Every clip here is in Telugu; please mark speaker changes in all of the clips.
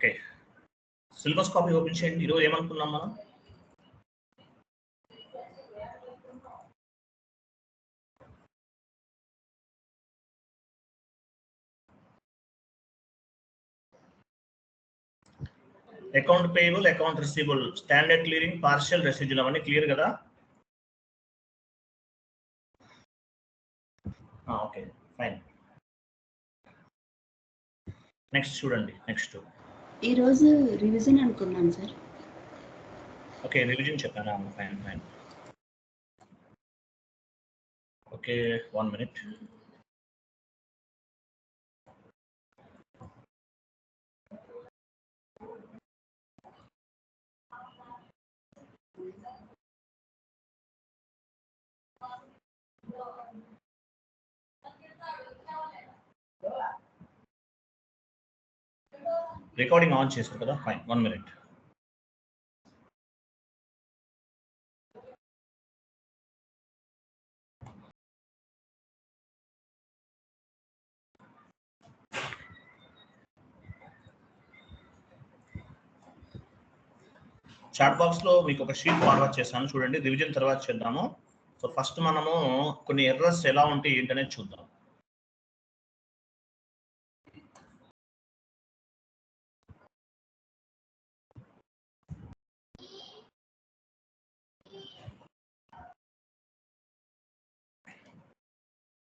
Speaker 1: ఓకే, సిలబస్ కాపీ ఓపెన్ చేయండి. ఈరోజు ఏమనుకున్నాం మనం? Account payable, account receivable, standard clearing, partial, residual అవన్నీ క్లియర్ కదా? Okay fine. నెక్స్ట్ చూడండి. నెక్స్ట్
Speaker 2: ఈరోజు రివిజన్ అనుకున్నాం సార్.
Speaker 1: ఓకే, రివిజన్ చెప్పారా? Fine fine. Okay 1 minute. Recording on చేశారు కదా? Fine, 1 minute. చాట్ బాక్స్ లో మీకు ఒక షీట్ ఫార్వర్డ్ చేశాను చూడండి. రివిజన్ తర్వాత చేద్దాము. సో ఫస్ట్ మనము కొన్ని ఎర్రర్స్ ఎలా ఉంటాయి ఏంటనేది చూద్దాం.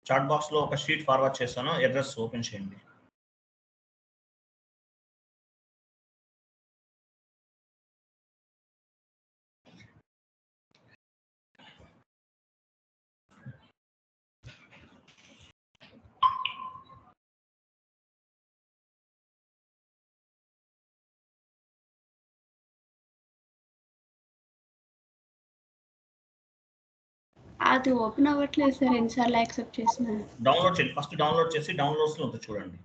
Speaker 1: చాట్ బాక్స్ లో ఒక షీట్ ఫార్వర్డ్ చేశాను, ఎర్రర్స్ ఓపెన్ చేయండి.
Speaker 2: అది ఓపెన్ అవ్వట్లేదు సార్, ఎన్నిసార్లు యాక్సెప్ట్ చేసిన.
Speaker 1: డౌన్లోడ్ చేయండి. ఫస్ట్ డౌన్లోడ్ చేసి డౌన్లోడ్స్ లో ఉంటుంది చూడండి.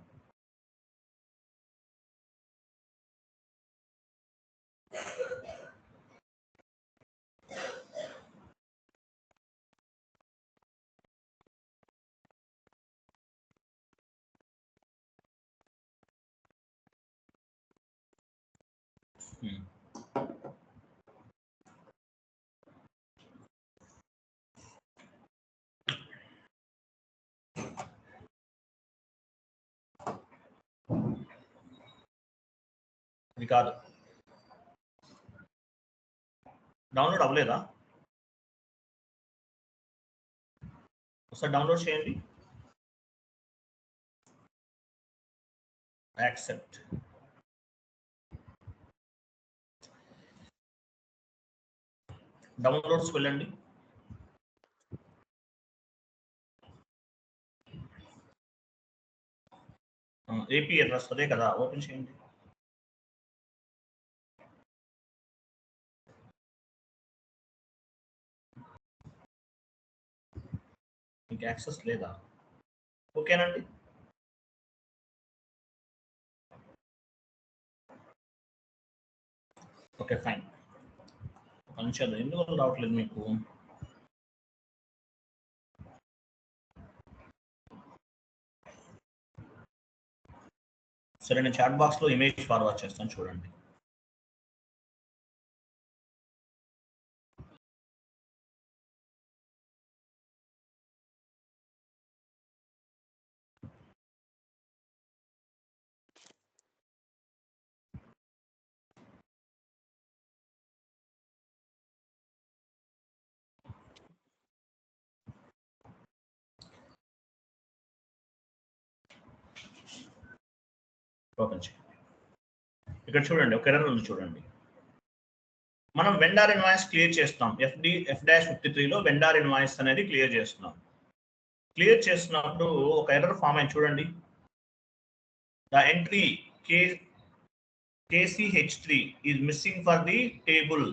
Speaker 1: ఇది కాదు, డౌన్లోడ్ అవ్వలేదా? ఒకసారి డౌన్లోడ్ చేయండి. యాక్సెప్ట్. డౌన్లోడ్స్ వెళ్ళండి. ఏపీ ఎర్రర్స్ అదే కదా, ఓపెన్ చేయండి. మీకు యాక్సెస్ లేదా? ఓకేనండి. Okay fine. మంచిది. ఎందుకు రావట్లేదు మీకు? సరే, నేను చాట్ బాక్స్ లో ఇమేజ్ ఫార్వర్డ్ చేస్తాను చూడండి. ఓపెన్ చేయండి. ఇక్కడ చూడండి, ఒక ఎర్రర్ ఉంది చూడండి. మనం వెండార్ ఇన్వాయిస్ క్లియర్ చేస్తాం. F-53 లో వెండార్ ఇన్వాయిస్ అనేది క్లియర్ చేస్తున్నాం. క్లియర్ చేస్తున్నప్పుడు ఒక ఎర్రర్ ఫామ్ అయింది చూడండి. The entry KCH3 is missing for the table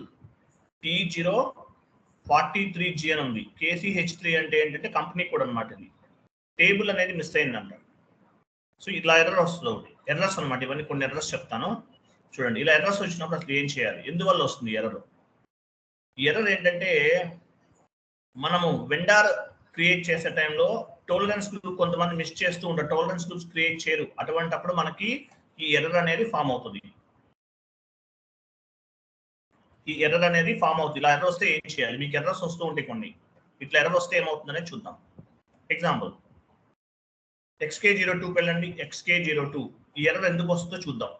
Speaker 1: T043G అని ఉంది. KCH3 అంటే ఏంటంటే కంపెనీ కోడ్ అనమాట. ఇది టేబుల్ అనేది మిస్ అయిందంట. సో ఇట్లా ఎర్రర్ వస్తుంది. ఒకటి ఎర్రర్స్ అనమాట. ఇవన్నీ కొన్ని ఎర్రర్స్ చెప్తాను చూడండి. ఇలా ఎర్రర్స్ వచ్చినప్పుడు అసలు ఏం చేయాలి, ఎందువల్ల వస్తుంది ఎర్రర్? ఈ ఎర్రర్ ఏంటంటే, మనము వెండార్ క్రియేట్ చేసే టైంలో టోలరెన్స్ గ్రూప్ కొంతమంది మిస్ చేస్తూ ఉంటారు. టోలరెన్స్ గ్రూప్స్ క్రియేట్ చేయరు. అటువంటప్పుడు మనకి ఈ ఎర్రర్ అనేది ఫామ్ అవుతుంది. ఈ ఎర్రర్ అనేది ఫామ్ అవుతుంది. ఇలా ఎర్రర్ వస్తే ఏం చేయాలి? మీకు ఎర్రర్స్ వస్తూ ఉంటాయి కొన్ని. ఇట్లా ఎర్రర్ వస్తే ఏమవుతుందనే చూద్దాం. ఎగ్జాంపుల్ XK02 వెళ్ళండి. XK02 ఈ ఎర్రర్ ఎందుకు వస్తుందో చూద్దాం.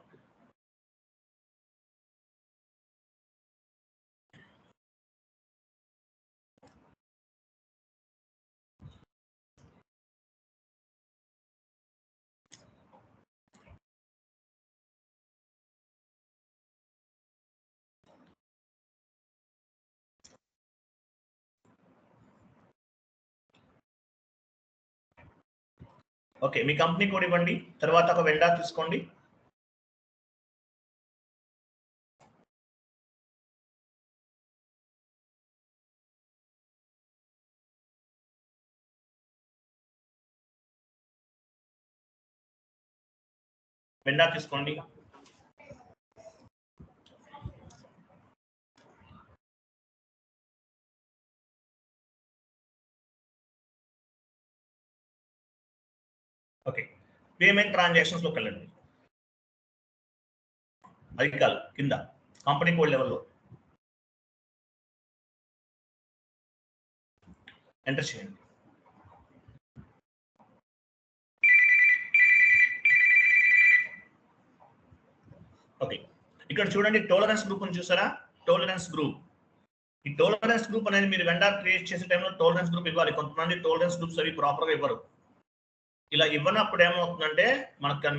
Speaker 1: ఓకే, మీ కంపెనీ కోడ్ ఇవ్వండి. తర్వాత ఒక వెండర్ తీసుకోండి. వెండర్ తీసుకోండి. ఓకే, పేమెంట్ ట్రాన్సాక్షన్స్ లోకి వెళ్ళండి. అది కాదు, కింద కంపెనీ కోడ్ లెవెల్లో ఎంటర్ చేయండి. ఓకే, ఇక్కడ చూడండి టోలరెన్స్ గ్రూప్ అని చూసారా? Tolerance group. ఈ టోలరెన్స్ గ్రూప్ అనేది మీరు వెండర్ క్రియేట్ చేసే టైంలో టోలరెన్స్ గ్రూప్ ఇవ్వాలి. కొంతమంది టోలరెన్స్ గ్రూప్స్ అవి ప్రాపర్ గా ఇవ్వరు. ఇలా ఇవ్వనప్పుడు ఏమవుతుందంటే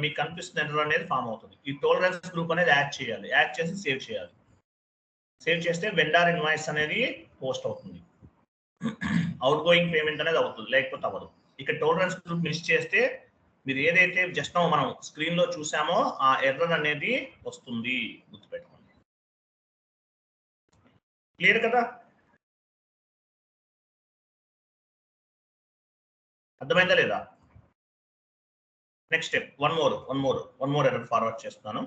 Speaker 1: మీకు కనిపిస్తున్న ఎర్రర్ అనేది ఫామ్ అవుతుంది. ఈ టోలరెన్స్ గ్రూప్ అనేది యాడ్ చేయాలి. యాడ్ చేసి సేవ్ చేయాలి. సేవ్ చేస్తే వెండర్ ఇన్వాయిస్ అనేది పోస్ట్ అవుతుంది. అవుట్ గోయింగ్ పేమెంట్ అనేది అవుతుంది, లేకపోతే అవ్వదు. ఇక్కడ టోలరెన్స్ గ్రూప్ మిస్ చేస్తే మీరు ఏదైతే జస్ట్ మనం స్క్రీన్ లో చూసామో ఆ ఎర్రర్ అనేది వస్తుంది. గుర్తుపెట్టుకోండి. క్లియర్ కదా? అర్థమైందా లేదా? Next step, one more error forward చేస్తాను.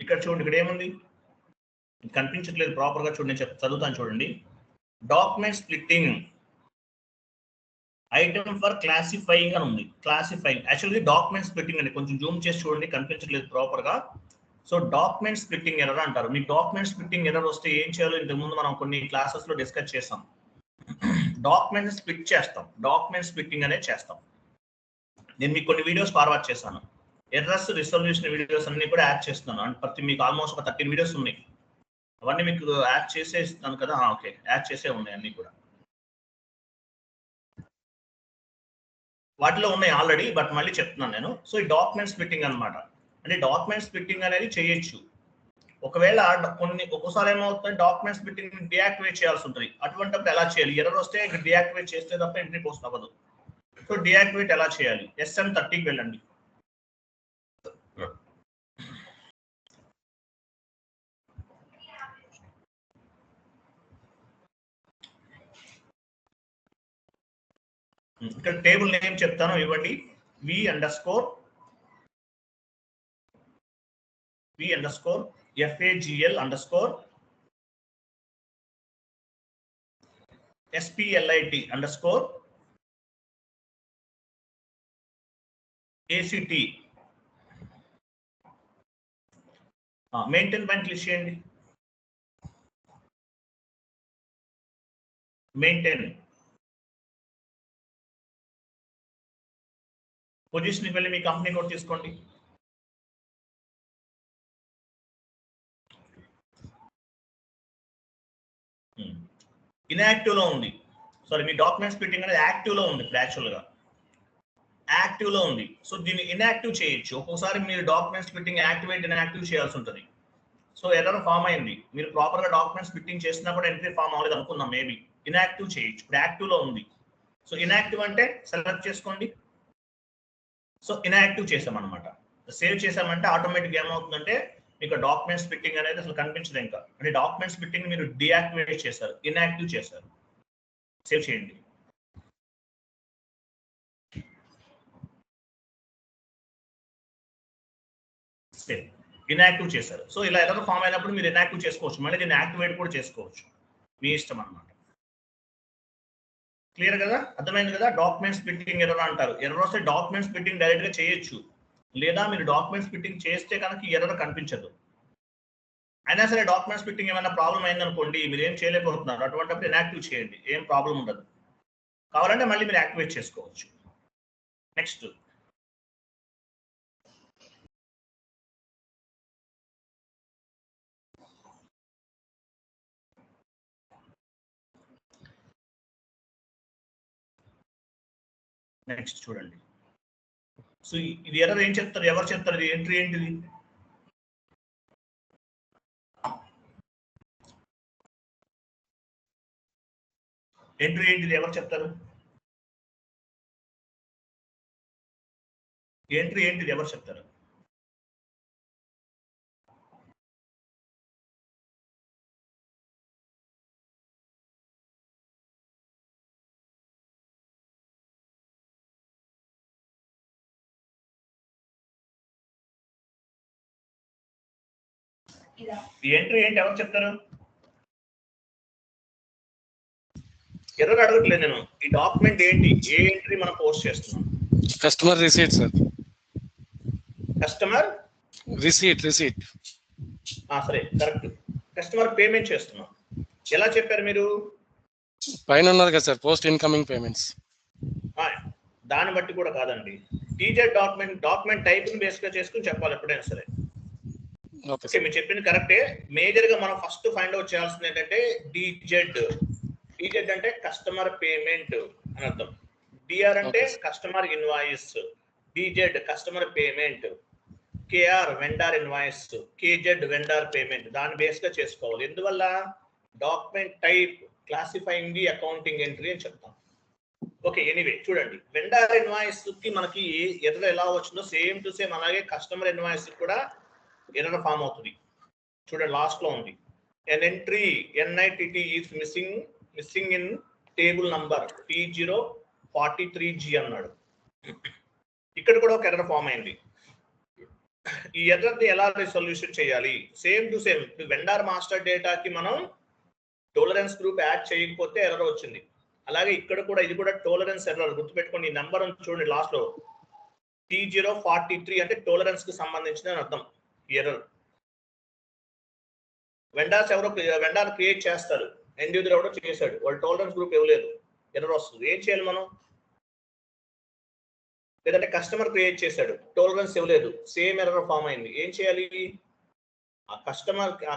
Speaker 1: ఇక్కడ చూడండి, ఇక్కడ ఏముంది కనిపించట్లేదు ప్రాపర్ గా. చూడండి, నేను చదువుతాను చూడండి. Document splitting item for classifying అని ఉంది. క్లాసిఫైయింగ్ యాక్చువల్లీ డాక్యుమెంట్ స్ప్లిట్టింగ్ అండి. కొంచెం జూమ్ చేసి చూడండి, కనిపించట్లేదు ప్రాపర్ గా. సో డాక్యుమెంట్ స్ప్లిట్టింగ్ ఎర్రర్ అంటారు. మీ డాక్యుమెంట్ స్ప్లిట్టింగ్ ఎర్రర్ వస్తే ఏం చేయాలో ఇంతకు ముందు మనం కొన్ని క్లాసెస్ లో డిస్కస్ చేస్తాం. డాక్యుమెంట్ స్ప్లిట్ చేస్తాం. డాక్యుమెంట్ స్ప్లిట్టింగ్ అనేది చేస్తాం. నేను మీకు కొన్ని వీడియోస్ ఫార్వర్డ్ చేశాను. ఎర్రర్స్ రిజల్యూషన్ వీడియోస్ అన్ని కూడా యాడ్ చేస్తున్నాను. అండ్ ప్రతి మీకు ఆల్మోస్ట్ ఒక 13 వీడియోస్ ఉన్నాయి. అవన్నీ మీకు యాడ్ చేసే ఇస్తాను కదా. ఓకే, యాడ్ చేసే ఉన్నాయి అన్ని కూడా. వాటిలో ఉన్నాయి ఆల్రెడీ, బట్ మళ్ళీ చెప్తున్నాను నేను. సో ఈ డాక్యుమెంట్ స్ప్లిట్టింగ్ అనమాట. అంటే డాక్యుమెంట్ స్ప్లిట్టింగ్ అనేది చేయొచ్చు. ఒకవేళ ఒక్కోసారి ఏమవుతుంది, డాక్యుమెంట్ స్ప్లిట్టింగ్ డియాక్టివేట్ చేయాల్సి ఉంటుంది. అటువంటిప్పుడు ఎలా చేయాలి? ఎర్రర్ వస్తే డియాక్టివేట్ చేస్తే తప్ప ఎంట్రీ పోస్ట్ అవ్వదు. సో డియాక్టివేట్ ఎలా చేయాలి? SM30కి వెళ్ళండి. ఇక్కడ టేబుల్ నేమ్ చెప్తాను, ఇవ్వండి. V_FAGL_FAGL SPLIT_ACT. మెయింటైన్ పైన క్లిక్ చేయండి. మెయింటైన్ పొజిషన్కి వెళ్ళి మీ కంపెనీ కోడ్ తీసుకోండి. ఇన్యాక్టివ్ లో ఉంది. సారీ, మీ డాక్యుమెంట్ స్ప్లిట్టింగ్ అనేది యాక్టివ్ లో ఉంది. ఇప్పుడు యాక్చువల్గా యాక్టివ్ లో ఉంది. సో దీన్ని ఇన్యాక్టివ్ చేయొచ్చు. ఒక్కోసారి మీరు డాక్యుమెంట్ స్ప్లిట్టింగ్ యాక్టివేట్ ఇన్యాక్టివ్ చేయాల్సి ఉంటుంది. సో ఎర్రర్ ఫామ్ అయింది. మీరు ప్రాపర్ గా డాక్యుమెంట్ స్ప్లిట్టింగ్ చేసినా కూడా ఎంట్రీ ఫామ్ అవ్వలేదు అనుకుందాం. మేబీ ఇన్యాక్టివ్ చేయొచ్చు. ఇప్పుడు యాక్టివ్ లో ఉంది. సో ఇన్యాక్టివ్ అంటే సెలెక్ట్ చేసుకోండి. సో ఇన్యాక్టివ్ చేసామన్నమాట. సేవ్ చేసామంటే ఆటోమేటిక్ ఏమవుతుందంటే మీకు డాక్యుమెంట్ స్ప్లిట్టింగ్ అనేది అసలు కనిపించదు ఇంకా. అంటే డాక్యుమెంట్ స్ప్లిట్టింగ్ మీరు డియాక్టివేట్ చేశారు, ఇన్యాక్టివ్ చేశారు. సేవ్ చేయండి. సేమ్ ఇన్యాక్టివ్ చేశారు. సో ఇలా ఎర్రర్ ఫామ్ అయినప్పుడు మీరు ఇన్యాక్టివ్ చేసుకోవచ్చు, మళ్ళీ దీన్ని యాక్టివేట్ కూడా చేసుకోవచ్చు, మీ ఇష్టం అన్నమాట. క్లియర్ కదా, అర్థమైంది కదా. డాక్యుమెంట్ స్ప్లిట్టింగ్ ఎర్రర్ అంటారు. ఎర్రర్ వస్తే డాక్యుమెంట్ స్ప్లిట్టింగ్ డైరెక్ట్ గా చేయొచ్చు, లేదా మీరు డాక్యుమెంట్ స్ప్లిట్టింగ్ చేస్తే కనుక ఎర్రర్ కనిపించదు. అయినా సరే డాక్యుమెంట్ స్ప్లిట్టింగ్ ఏమైనా ప్రాబ్లం అయిందనుకోండి, మీరు ఏం చేయలేకపోతున్నారు, అటువంటిప్పుడు ఇన్యాక్టివ్ చేయండి, ఏం ప్రాబ్లం ఉండదు. కావాలంటే మళ్ళీ మీరు యాక్టివేట్ చేసుకోవచ్చు. నెక్స్ట్ చూడండి. సో ఇది ఎర్రర్ ఏం చెప్తారు, ఎవరు చెప్తారు, ఇది ఎంట్రీ ఏంటిది? ఎంట్రీ ఏంటిది, ఎవరు చెప్తారు? ఎంట్రీ ఏంటిది, ఎవరు చెప్తారు? ఈ ఎంట్రీ ఏంటి, ఎవరు చెప్తారు? ఎర్రర్ అడగట్లేదు నేను, ఈ డాక్యుమెంట్ ఏంటి, ఏ ఎంట్రీ మనం పోస్ట్ చేస్తున్నాం?
Speaker 3: Customer receipt sir.
Speaker 1: Customer
Speaker 3: receipt
Speaker 1: సరే కరెక్ట్. కస్టమర్ పేమెంట్ చేస్తున్నాం, ఎలా చెప్పారు మీరు?
Speaker 3: పైన ఉన్నారు కదా సార్, పోస్ట్ ఇన్కమింగ్ పేమెంట్స్.
Speaker 1: దాన్ని బట్టి కూడా కాదండి, టీజెడ్ డాక్యుమెంట్ టైప్ ని బేస్ గా చేసుకుని చెప్పాలి ఎప్పుడైనా సరే. ఓకే, మీరు చెప్పింది కరెక్టే. మేజర్ గా మనం ఫస్ట్ ఫైండ్ అవుట్ చేయాల్సింది ఏంటంటే డీజెడ్ అంటే కస్టమర్ పేమెంట్ అని అర్థం. డిఆర్ అంటే customer invoice, DZ customer payment, KR vendor invoice, KZ vendor payment. దాన్ని బేస్ గా చేసుకోవాలి. ఎందువల్ల? Document type classifying the accounting entry అని చెప్తాం. ఓకే, ఎనీవే చూడండి, వెండార్ ఇన్వాయిస్ కి మనకి ఎర్రర్ ఎలా వచ్చిందో సేమ్ టు సేమ్ అలాగే కస్టమర్ ఇన్వాయిస్ కూడా ఎర్రర్ ఫామ్ అవుతుంది. చూడండి, లాస్ట్ లో ఉంది, an entry NITT is missing in table number T043G అన్నాడు. ఇక్కడ కూడా ఒక ఎర్రర్ ఫామ్ అయింది. ఈ ఎర్రర్ ని ఎలా రిజల్యూషన్ చేయాలి? Same to same vendor master డేటాకి మనం టోలరెన్స్ గ్రూప్ యాడ్ చేయకపోతే ఎర్రర్ వచ్చింది. అలాగే ఇక్కడ కూడా ఇది కూడా టోలరెన్స్ ఎర్రర్, గుర్తుపెట్టుకోండి. ఈ నెంబర్ చూడండి లాస్ట్ లో T043 అంటే టోలరెన్స్ కి సంబంధించిన అర్థం. ఎర్రర్ వెండార్స్ ఎవరో వెండార్ క్రియేట్ చేస్తారు, ఎండ్ యూజర్ ఎవరో చేశాడు, వాళ్ళు టోలరెన్స్ గ్రూప్ ఇవ్వలేదు, ఎర్రర్ వస్తుంది. ఏం చేయాలి మనం? లేదంటే కస్టమర్ క్రియేట్ చేశాడు, టోలరెన్స్ ఇవ్వలేదు, సేమ్ ఎర్రర్ ఫామ్ అయింది. ఏం చేయాలి? ఆ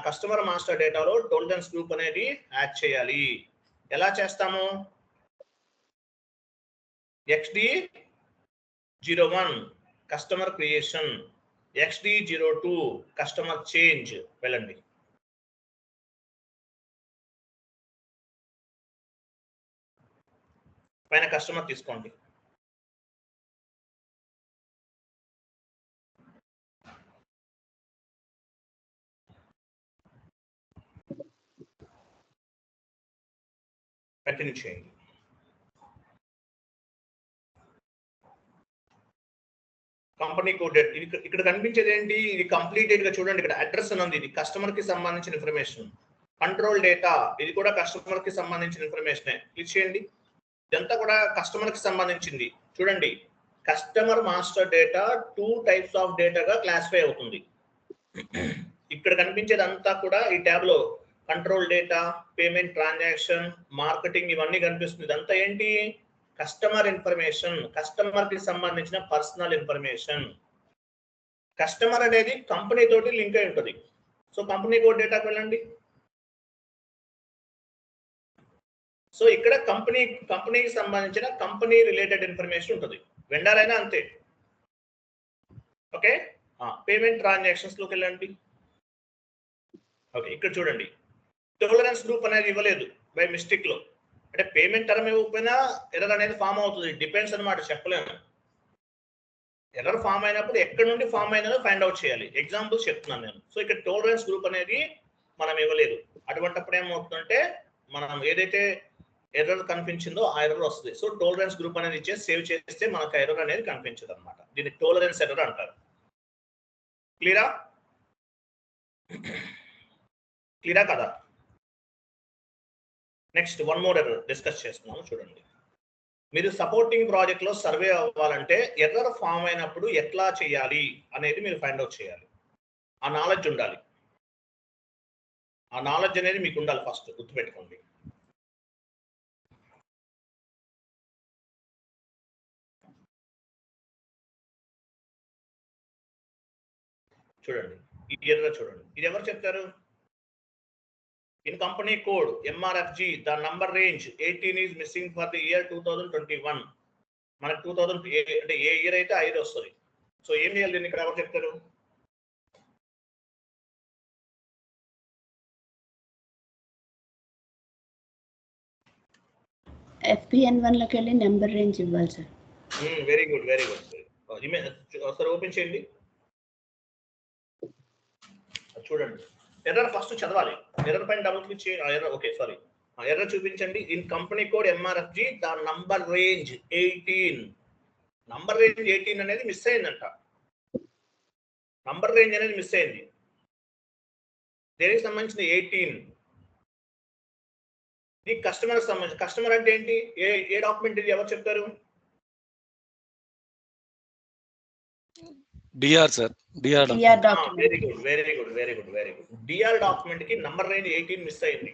Speaker 1: కస్టమర్ మాస్టర్ డేటాలో టోలరెన్స్ గ్రూప్ అనేది యాడ్ చేయాలి. ఎలా చేస్తాము? XD01 customer creation, XD02 customer change. వెళ్ళండి, పైన కస్టమర్ తీసుకోండి. కంటిన్యూ చేయండి. కంపెనీ కోడ్ ఇక్కడ కనిపించేది ఏంటి? ఇది కంప్లీటెడ్ గా చూడండి, ఇక్కడ అడ్రస్ అని ఉంది, ఇది కస్టమర్ కి సంబంధించిన ఇన్ఫర్మేషన్. కంట్రోల్ డేటా, ఇది కూడా కస్టమర్ కి సంబంధించిన ఇన్ఫర్మేషన్. క్లిక్ చేయండి, ఇదంతా కూడా కస్టమర్ కి సంబంధించింది. చూడండి, customer master data 2 types of డేటాగా క్లాసిఫై అవుతుంది. ఇక్కడ కనిపించేది అంతా కూడా ఈ ట్యాబ్ లో control data, payment transaction, marketing ఇవన్నీ కనిపిస్తుంది. ఇదంతా ఏంటి? కస్టమర్ ఇన్ఫర్మేషన్, కస్టమర్ కి సంబంధించిన పర్సనల్ ఇన్ఫర్మేషన్. కస్టమర్ అనేది కంపెనీ తోటి లింక్ అయి ఉంటుంది. సో కంపెనీ కోడ్ డేటాకి వెళ్ళండి. సో ఇక్కడ కంపెనీకి సంబంధించిన కంపెనీ రిలేటెడ్ ఇన్ఫర్మేషన్ ఉంటుంది. వెండర్ అయినా అంతే. ఓకే, పేమెంట్ ట్రాన్సాక్షన్స్ లోకి వెళ్ళండి. ఓకే, ఇక్కడ చూడండి, టోలరెన్స్ గ్రూప్ అనేది ఇవ్వలేదు బై మిస్టేక్ లో. అంటే పేమెంట్ టర్మ్ ఇవ్వకపోయినా ఎర్రర్ అనేది ఫామ్ అవుతుంది, డిపెండ్స్ అనమాట, చెప్పలేము. ఎర్రర్ ఫామ్ అయినప్పుడు ఎక్కడ నుండి ఫామ్ అయినదో ఫైండ్ అవుట్ చేయాలి. ఎగ్జాంపుల్స్ చెప్తున్నాను నేను. సో ఇక్కడ టోలరెన్స్ గ్రూప్ అనేది మనం ఇవ్వలేదు. అటువంటిప్పుడు ఏమవుతుందంటే మనం ఏదైతే ఎర్రర్ కనిపించిందో ఆ ఎర్రర్ వస్తుంది. సో టోలరెన్స్ గ్రూప్ అనేది ఇచ్చేసి సేవ్ చేస్తే మనకు ఎర్రర్ అనేది కనిపించదు అనమాట. దీన్ని టోలరెన్స్ ఎర్రర్ అంటారు. క్లియరా క్లియరా కదా? Next one more error discuss చేస్తున్నాము చూడండి. మీరు సపోర్టింగ్ ప్రాజెక్ట్ లో సర్వే అవ్వాలంటే ఎర్రర్ ఫామ్ అయినప్పుడు ఎట్లా చేయాలి అనేది మీరు ఫైండ్ అవుట్ చేయాలి. ఆ నాలెడ్జ్ ఉండాలి. ఆ నాలెడ్జ్ అనేది మీకు ఉండాలి. ఫస్ట్ గుర్తుపెట్టుకోండి. చూడండి ఈ ఎర్రర్ చూడండి. ఇది ఎవరు చెప్తారు? In company code MRFG, the number range 18 is missing for the year 2021. మనకు 2000 అంటే ఏ ఇయర్ అయితే ఆ ఇయర్ వస్తుంది. సో ఏం చేయాలి దీన్ని ఇక్కడ ఎవరు చెప్తారు?
Speaker 2: FBN1 లోకి వెళ్ళి నెంబర్ రేంజ్ ఇవ్వాలి sir.
Speaker 1: Very good very good. ఒకసారి ఓపెన్ చేయండి చూడండి. ఎర్రర్ ఫస్ట్ చదవాలి. ఎర్రర్ పైన డబుల్ క్లిక్ చేయండి. ఎర్రర్ ఓకే సారీ ఎర్రర్ చూపించండి. In company code MRFG the number range 18. Number range 18 అనేది మిస్ అయిందంట. నంబర్ రేంజ్ అనేది మిస్ అయింది. దేనికి సంబంధించిన 18 ఇది కస్టమర్ సంబంధించి. కస్టమర్ అంటే ఏంటి? ఏ డాక్యుమెంట్ ఇది ఎవరు చెప్తారు?
Speaker 3: DR sir. DR
Speaker 2: document.
Speaker 1: Very good very good very good very good. DR document కి నంబర్ రేంజ్ 18 మిస్ అయింది.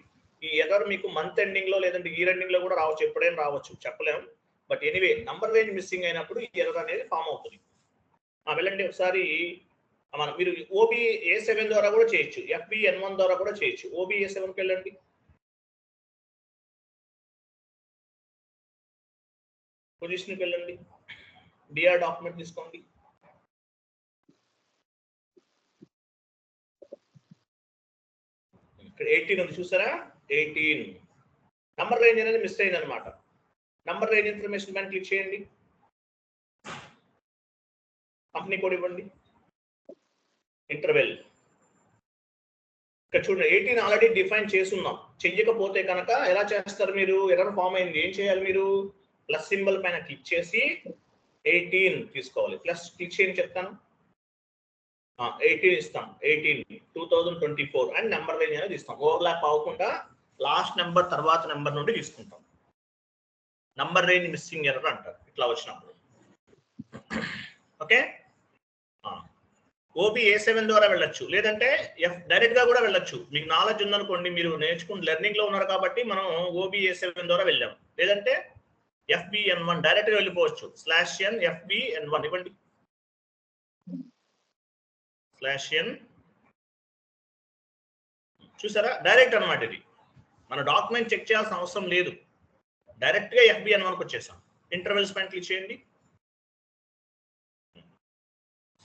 Speaker 1: ఈ ఎర్రర్ మీకు మంత్ ఎండింగ్ లో లేదంటే ఇయర్ ఎండింగ్ లో కూడా రావచ్చు. ఎప్పుడైనా రావచ్చు, చెప్పలేము. But anyway number range missing అయినప్పుడు ఈ ఎర్రర్ అనేది ఫామ్ అవుతుంది. వెళ్ళండి ఒకసారి. మీరు OBA7 ద్వారా కూడా చేయొచ్చు, FBN1 ద్వారా కూడా చేయొచ్చు. OBA7కి వెళ్ళండి. పొజిషన్కి వెళ్ళండి. డిఆర్ డాక్యుమెంట్ తీసుకోండి. ఇక్కడ 18 ఉంది చూసారా? 18 నంబర్ రేంజ్ అనేది మిస్ అయింది అనమాట. నంబర్ రేంజ్ ఇన్ఫర్మేషన్ పైన క్లిక్ చేయండి. కంపెనీ కోడ్ ఇవ్వండి. ఇంటర్వెల్ ఇక్కడ చూడండి 18 ఆల్రెడీ డిఫైన్ చేస్తున్నాం. చెయ్యకపోతే కనుక ఎలా చేస్తారు మీరు? ఎర్రర్ ఫామ్ అయింది. ఏం చేయాలి మీరు? ప్లస్ సింబల్ పైన క్లిక్ చేసి 18 తీసుకోవాలి. ప్లస్ క్లిక్ చేయని చెప్తాను. 18 ఇస్తాం. 18 2024 అండ్ నెంబర్ రేంజ్ అనేది ఇస్తాం. ఓవర్లాప్ అవ్వకుండా లాస్ట్ నెంబర్ తర్వాత నెంబర్ నుండి తీసుకుంటాం. నంబర్ రేంజ్ మిస్సింగ్ ఎర్రర్ అంటారు ఇట్లా వచ్చినప్పుడు. ఓకే. OBA7 ద్వారా వెళ్ళొచ్చు, లేదంటే డైరెక్ట్ గా కూడా వెళ్ళొచ్చు. మీకు నాలెడ్జ్ ఉందనుకోండి, మీరు నేర్చుకుని లెర్నింగ్ లో ఉన్నారు కాబట్టి మనం OBA7 ద్వారా వెళ్ళాం. లేదంటే FBN1 డైరెక్ట్ గా వెళ్ళిపోవచ్చు. /n FBN1 ఇవ్వండి. /n చూసారా? డైరెక్ట్ అనమాట. ఇది మన డాక్యుమెంట్ చెక్ చేయాల్సిన అవసరం లేదు. డైరెక్ట్ గా FBN1కి వచ్చేసాం. ఇంటర్వెల్స్ పైన క్లిక్ చేయండి.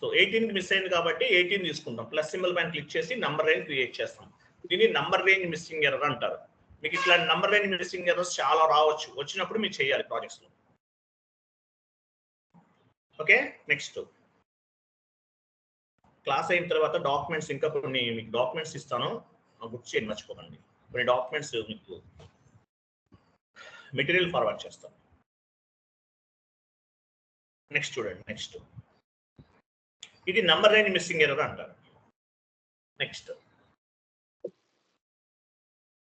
Speaker 1: సో 18 మిస్ అయింది కాబట్టి 18 తీసుకుంటాం. ప్లస్ సింబల్ పైన క్లిక్ చేసి నంబర్ రేంజ్ క్రియేట్ చేస్తాం. దీన్ని నంబర్ రేంజ్ మిస్సింగ్ ఎర్రర్ అంటారు. మీకు ఇట్లా నంబర్ రేంజ్ మిస్సింగ్ ఎర్రర్స్ చాలా రావచ్చు. వచ్చినప్పుడు మీరు చేయాలి ప్రాజెక్ట్స్ లో. ఓకే. నెక్స్ట్ క్లాస్ అయిన తర్వాత డాక్యుమెంట్స్ ఇంకా కొన్ని మీకు డాక్యుమెంట్స్ ఇస్తాను, గుర్తు చేయండి, మర్చిపోకండి. కొన్ని డాక్యుమెంట్స్ మీకు మెటీరియల్ ఫార్వర్డ్ చేస్తాను. నెక్స్ట్ చూడండి. నెక్స్ట్ ఇది నంబర్ రేంజ్ మిస్సింగ్ ఎర్రర్ అంటారు. Next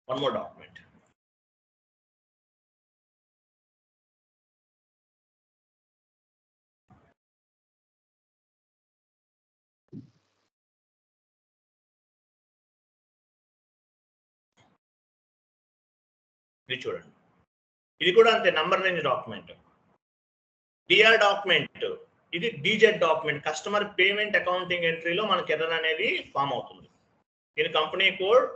Speaker 1: one more document. ఇది చూడండి. ఇది కూడా అంతే, number range document. DR document. ఇది DZ document. Customer payment accounting ఎంట్రీలో మనకి ఎర్రర్ అనేది ఫామ్ అవుతుంది. దీని company code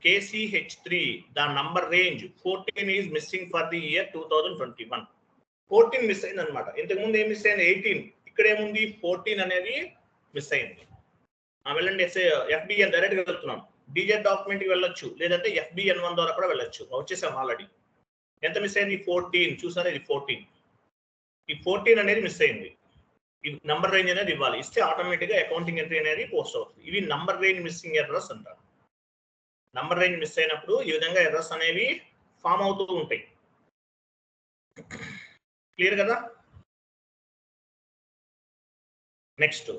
Speaker 1: KCH3 the number range 14 is missing for the year 2021. 14 miss అయింది అనమాట. ఇంతకుముందు ఏం మిస్ అయింది? 18. ఇక్కడ ఏముంది? 14 అనేది మిస్ అయింది. వెళ్ళండి. FBN డైరెక్ట్ గా వెళ్తున్నాం. డీజెడ్ డాక్యుమెంట్ కి వెళ్ళొచ్చు, లేదంటే FBN1 ద్వారా కూడా వెళ్ళొచ్చు. వచ్చేసాం ఆల్రెడీ. ఎంత మిస్ అయింది? 14. చూసారా? ఇది 14. ఈ 14 అనేది మిస్ అయింది. ఈ నంబర్ రేంజ్ అనేది ఇవ్వాలి. ఇస్తే ఆటోమేటిక్ గా అకౌంటింగ్ ఎంట్రీ అనేది పోస్ట్ అవుతుంది. ఇవి నంబర్ రేంజ్ మిస్సింగ్ ఎర్రర్స్ అంటారు. నంబర్ రేంజ్ మిస్ అయినప్పుడు ఈ విధంగా ఎర్రర్స్ అనేవి ఫామ్ అవుతూ ఉంటాయి. క్లియర్ కదా? నెక్స్ట్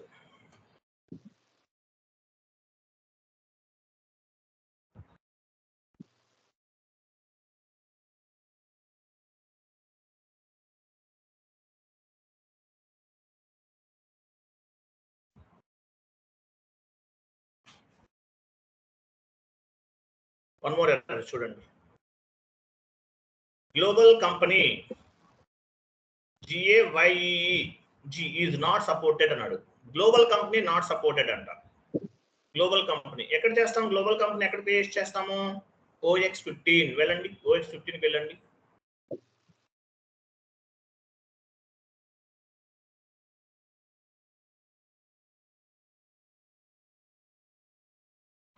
Speaker 1: వన్ మోర్ ఎర్రర్ చూడండి. Global company GAYEG is not supported అన్నాడు. గ్లోబల్ కంపెనీ నాట్ సపోర్టెడ్ అంట. గ్లోబల్ కంపెనీ ఎక్కడ చేస్తాం? గ్లోబల్ కంపెనీ ఎక్కడ క్రియేట్ చేస్తాము? OX15 వెళ్ళండి, OX15కి వెళ్ళండి.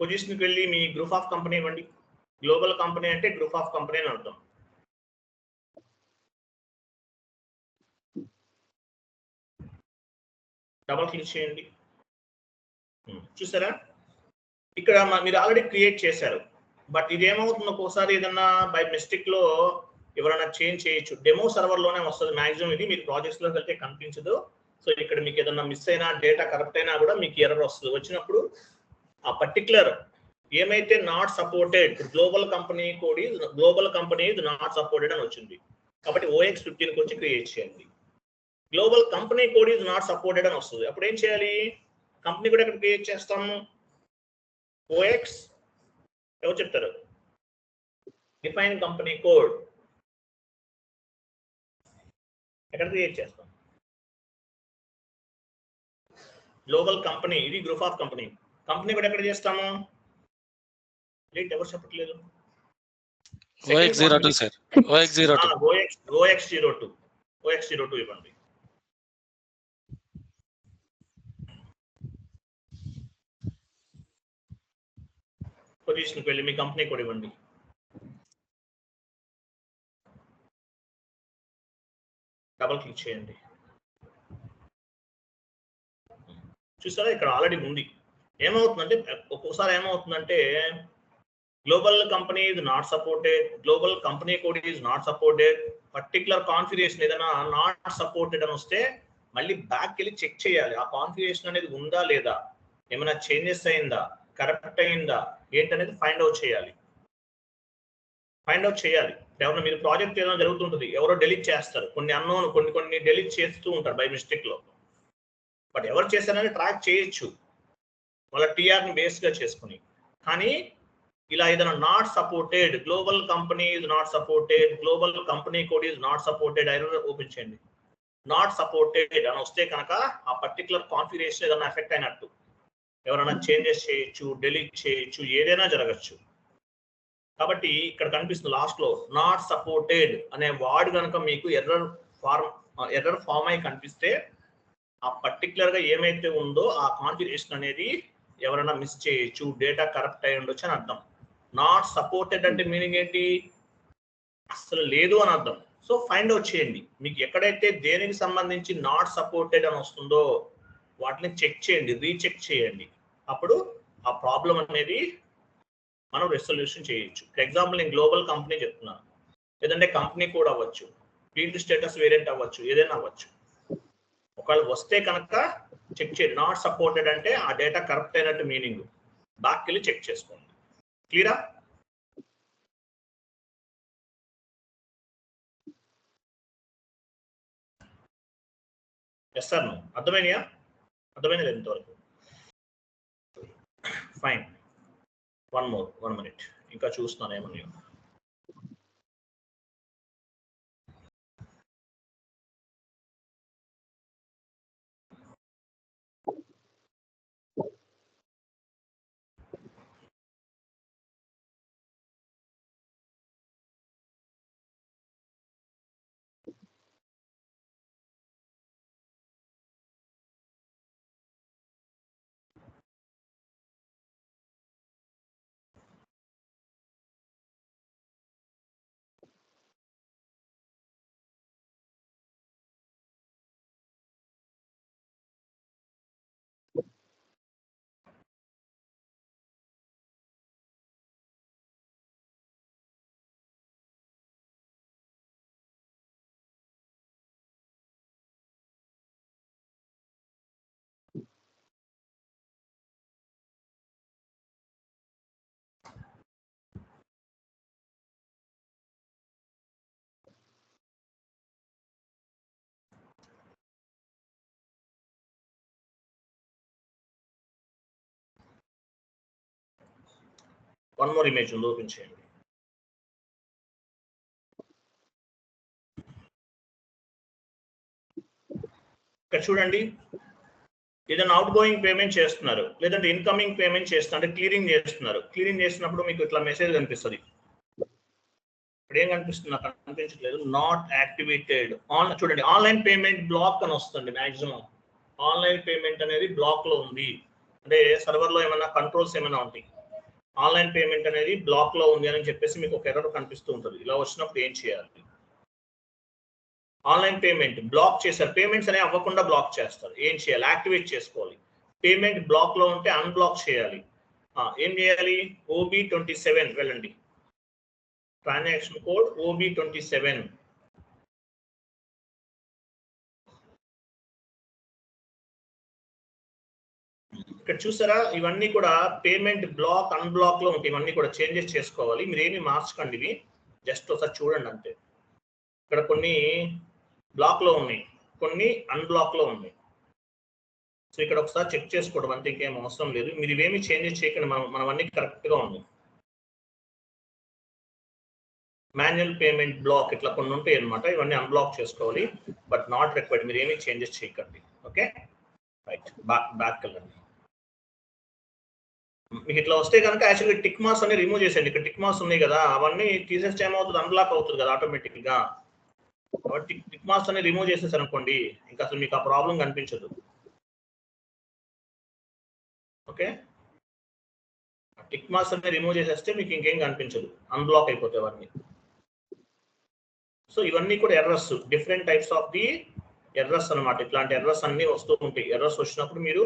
Speaker 1: పొజిషన్కి వెళ్ళి మీ గ్రూప్ ఆఫ్ కంపెనీ ఇవ్వండి. గ్లోబల్ కంపెనీ అంటే గ్రూప్ ఆఫ్ కంపెనీ అని అర్థం. డబల్ క్లిక్ చేయండి. చూసారా, ఇక్కడ మీరు ఆల్రెడీ క్రియేట్ చేశారు. బట్ ఇది ఏమవుతుంది, ఒక్కోసారి ఏదన్నా బై మిస్టేక్ లో ఎవరైనా చేంజ్ చేయొచ్చు. డెమో సర్వర్ లోనే వస్తుంది మాక్సిమం. ఇది మీరు ప్రాజెక్ట్స్ లోకి వెళ్తే కనిపించదు. సో ఇక్కడ మీకు ఏదన్నా మిస్ అయినా, డేటా కరెక్ట్ అయినా కూడా మీకు ఎర్రర్ వస్తుంది. వచ్చినప్పుడు ఆ పర్టికులర్ ఏమైతే not supported global company code global company not supported అని వచ్చింది. కాబట్టి OX15 వచ్చి క్రియేట్ చేయండి. Global company code is not supported అని వస్తుంది. అప్పుడు ఏం చేయాలి? కంపెనీ కూడా ఎక్కడ క్రియేట్ చేస్తాము? OX ఎవరు చెప్తారు? డిఫైన్ కంపెనీ కోడ్ ఎక్కడ క్రియేట్ చేస్తాం? గ్లోబల్ కంపెనీ, ఇది గ్రూప్ ఆఫ్ కంపెనీ. కంపెనీ కూడా ఎక్కడ చేస్తాము? లేట్ ఎవరు చెప్పట్లేదు.
Speaker 3: OX02 సార్,
Speaker 1: OX02 ఇవ్వండి. పొజిషన్కి వెళ్ళి మీ కంపెనీ కూడా ఇవ్వండి. డబల్ క్లిక్ చేయండి. చూసారా, ఇక్కడ ఆల్రెడీ ఉంది. ఏమవుతుందంటే ఒక్కోసారి ఏమవుతుందంటే global company is not supported, global company code is not supported, particular configuration ఏదైనా నాట్ సపోర్టెడ్ అని వస్తే మళ్ళీ బ్యాక్ వెళ్ళి చెక్ చేయాలి. ఆ కాన్ఫిగరేషన్ అనేది ఉందా లేదా, ఏమైనా చేంజెస్ అయిందా, కరెక్ట్ అయిందా ఏంటనేది ఫైండ్ అవుట్ చేయాలి. ఎవరైనా మీరు ప్రాజెక్ట్ ఏదైనా జరుగుతుంటుంది, ఎవరో డెలీట్ చేస్తారు, కొన్ని అన్నోన్ కొన్ని డెలీట్ చేస్తూ ఉంటారు బై మిస్టేక్ లో. బట్ ఎవరు చేశారని ట్రాక్ చేయొచ్చు వాళ్ళ టీఆర్ని బేస్గా చేసుకుని. కానీ ఇలా ఏదైనా not supported, global company is not supported, global company code is not supported, error open చేయండి. నాట్ సపోర్టెడ్ అని వస్తే కనుక ఆ పర్టికులర్ కాన్ఫిగరేషన్ ఏదైనా ఎఫెక్ట్ అయినట్టు. ఎవరైనా చేంజెస్ చేయొచ్చు, డెలీట్ చేయొచ్చు, ఏదైనా జరగచ్చు. కాబట్టి ఇక్కడ కనిపిస్తుంది లాస్ట్ లో నాట్ సపోర్టెడ్ అనే వర్డ్ కనుక మీకు ఎర్రర్ ఫార్మ్ అయి కనిపిస్తే ఆ పర్టికులర్ గా ఏమైతే ఉందో ఆ కాన్ఫిగరేషన్ అనేది ఎవరైనా మిస్ చేయొచ్చు, డేటా కరప్ట్ అయి ఉండొచ్చు అని అర్థం. నాట్ సపోర్టెడ్ అంటే మీనింగ్ ఏంటి? అసలు లేదు అని అర్థం. సో ఫైండ్ అవుట్ చేయండి, మీకు ఎక్కడైతే దేనికి సంబంధించి నాట్ సపోర్టెడ్ అని వస్తుందో వాటిని చెక్ చేయండి, రీచెక్ చేయండి. అప్పుడు ఆ ప్రాబ్లం అనేది మనం రెసొల్యూషన్ చేయొచ్చు. ఫర్ ఎగ్జాంపుల్ నేను గ్లోబల్ కంపెనీ చెప్తున్నాను, లేదంటే కంపెనీ కూడా అవ్వచ్చు, ఫీల్డ్ స్టేటస్ వేరియంట్ అవ్వచ్చు, ఏదైనా అవ్వచ్చు. ఒకవేళ వస్తే కనుక చెక్ చేయండి. నాట్ సపోర్టెడ్ అంటే ఆ డేటా కరెక్ట్ అయినట్టు మీనింగ్. బ్యాక్ వెళ్ళి చెక్ చేసుకోండి. క్లియరా? Yes sir, అర్థమైనయా? అర్థమైనది ఎంతవరకు? ఫైన్. వన్ మినిట్ ఇంకా చూస్తున్నాను ఏమన్నా. వన్ మోర్ ఇమేజ్ ఉంది, ఓపెన్ చేయండి. ఇక్కడ చూడండి, ఏదైనా అవుట్ గోయింగ్ పేమెంట్ చేస్తున్నారు, లేదంటే ఇన్కమింగ్ పేమెంట్ చేస్తున్నారు, అంటే క్లియరింగ్ చేస్తున్నారు. క్లియరింగ్ చేసినప్పుడు మీకు ఇట్లా మెసేజ్ కనిపిస్తుంది. ఇప్పుడు ఏం కనిపిస్తుంది? నాకు కనిపించట్లేదు. Not activated on. చూడండి, ఆన్లైన్ పేమెంట్ బ్లాక్ అని వస్తుంది. మాక్సిమం ఆన్లైన్ పేమెంట్ అనేది బ్లాక్ లో ఉంది, అంటే సర్వర్ లో ఏమైనా కంట్రోల్స్ ఏమైనా ఉంటాయి. ఆన్లైన్ పేమెంట్ అనేది బ్లాక్ లో ఉంది అని చెప్పేసి మీకు ఒక ఎర్రర్ కనిపిస్తూ ఉంటుంది. ఇలా వచ్చినప్పుడు ఏం చేయాలి? ఆన్లైన్ పేమెంట్ బ్లాక్ చేశారు, పేమెంట్స్ అనేవి అవ్వకుండా బ్లాక్ చేస్తారు. ఏం చేయాలి? యాక్టివేట్ చేసుకోవాలి. పేమెంట్ బ్లాక్ లో ఉంటే అన్బ్లాక్ చేయాలి. ఏం చేయాలి? OB27 వెళ్ళండి, ట్రాన్సాక్షన్ కోడ్ OB27. ఇక్కడ చూసారా, ఇవన్నీ కూడా పేమెంట్ బ్లాక్ అన్బ్లాక్ లో ఉంటాయి. ఇవన్నీ కూడా చేంజెస్ చేసుకోవాలి. మీరు ఏమి మార్చకండి, ఇవి జస్ట్ ఒకసారి చూడండి అంతే. ఇక్కడ కొన్ని బ్లాక్ లో ఉన్నాయి, కొన్ని అన్బ్లాక్ లో ఉన్నాయి. సో ఇక్కడ ఒకసారి చెక్ చేసుకోవడం అంతే, ఇంకేం అవసరం లేదు. మీరు ఇవేమి చేంజెస్ చేయకండి, మనం అన్ని కరెక్ట్ గా ఉన్నాయి. మాన్యువల్ పేమెంట్ బ్లాక్ ఇట్లా కొన్ని ఉంటాయి అనమాట, ఇవన్నీ అన్బ్లాక్ చేసుకోవాలి. బట్ నాట్ రిక్వైర్డ్, మీరు ఏమి చేంజెస్ చేయకండి. ఓకే రైట్, బ్యాక్ వెళ్ళండి. మీకు ఇట్లా వస్తే కనుక యాక్చువల్గా టిక్ మార్క్స్ అన్ని రిమూవ్ చేసేయండి. ఇక్కడ టిక్ మార్క్స్ ఉన్నాయి కదా, అవన్నీ తీసేస్తే ఏమవుతుంది? అన్బ్లాక్ అవుతుంది కదా ఆటోమేటిక్ గా. కాబట్టి టిక్ మార్క్స్ అన్ని రిమూవ్ చేసేసారు అనుకోండి, ఇంకా అసలు మీకు ఆ ప్రాబ్లం కనిపించదు. ఓకే, టిక్ మార్క్స్ అన్ని రిమూవ్ చేసేస్తే మీకు ఇంకేం కనిపించదు, అన్బ్లాక్ అయిపోతాయి అవన్నీ. సో ఇవన్నీ కూడా errors, different types of the errors అనమాట. ఇట్లాంటి ఎర్రర్స్ అన్ని వస్తూ ఉంటాయి. ఎర్రర్స్ వచ్చినప్పుడు మీరు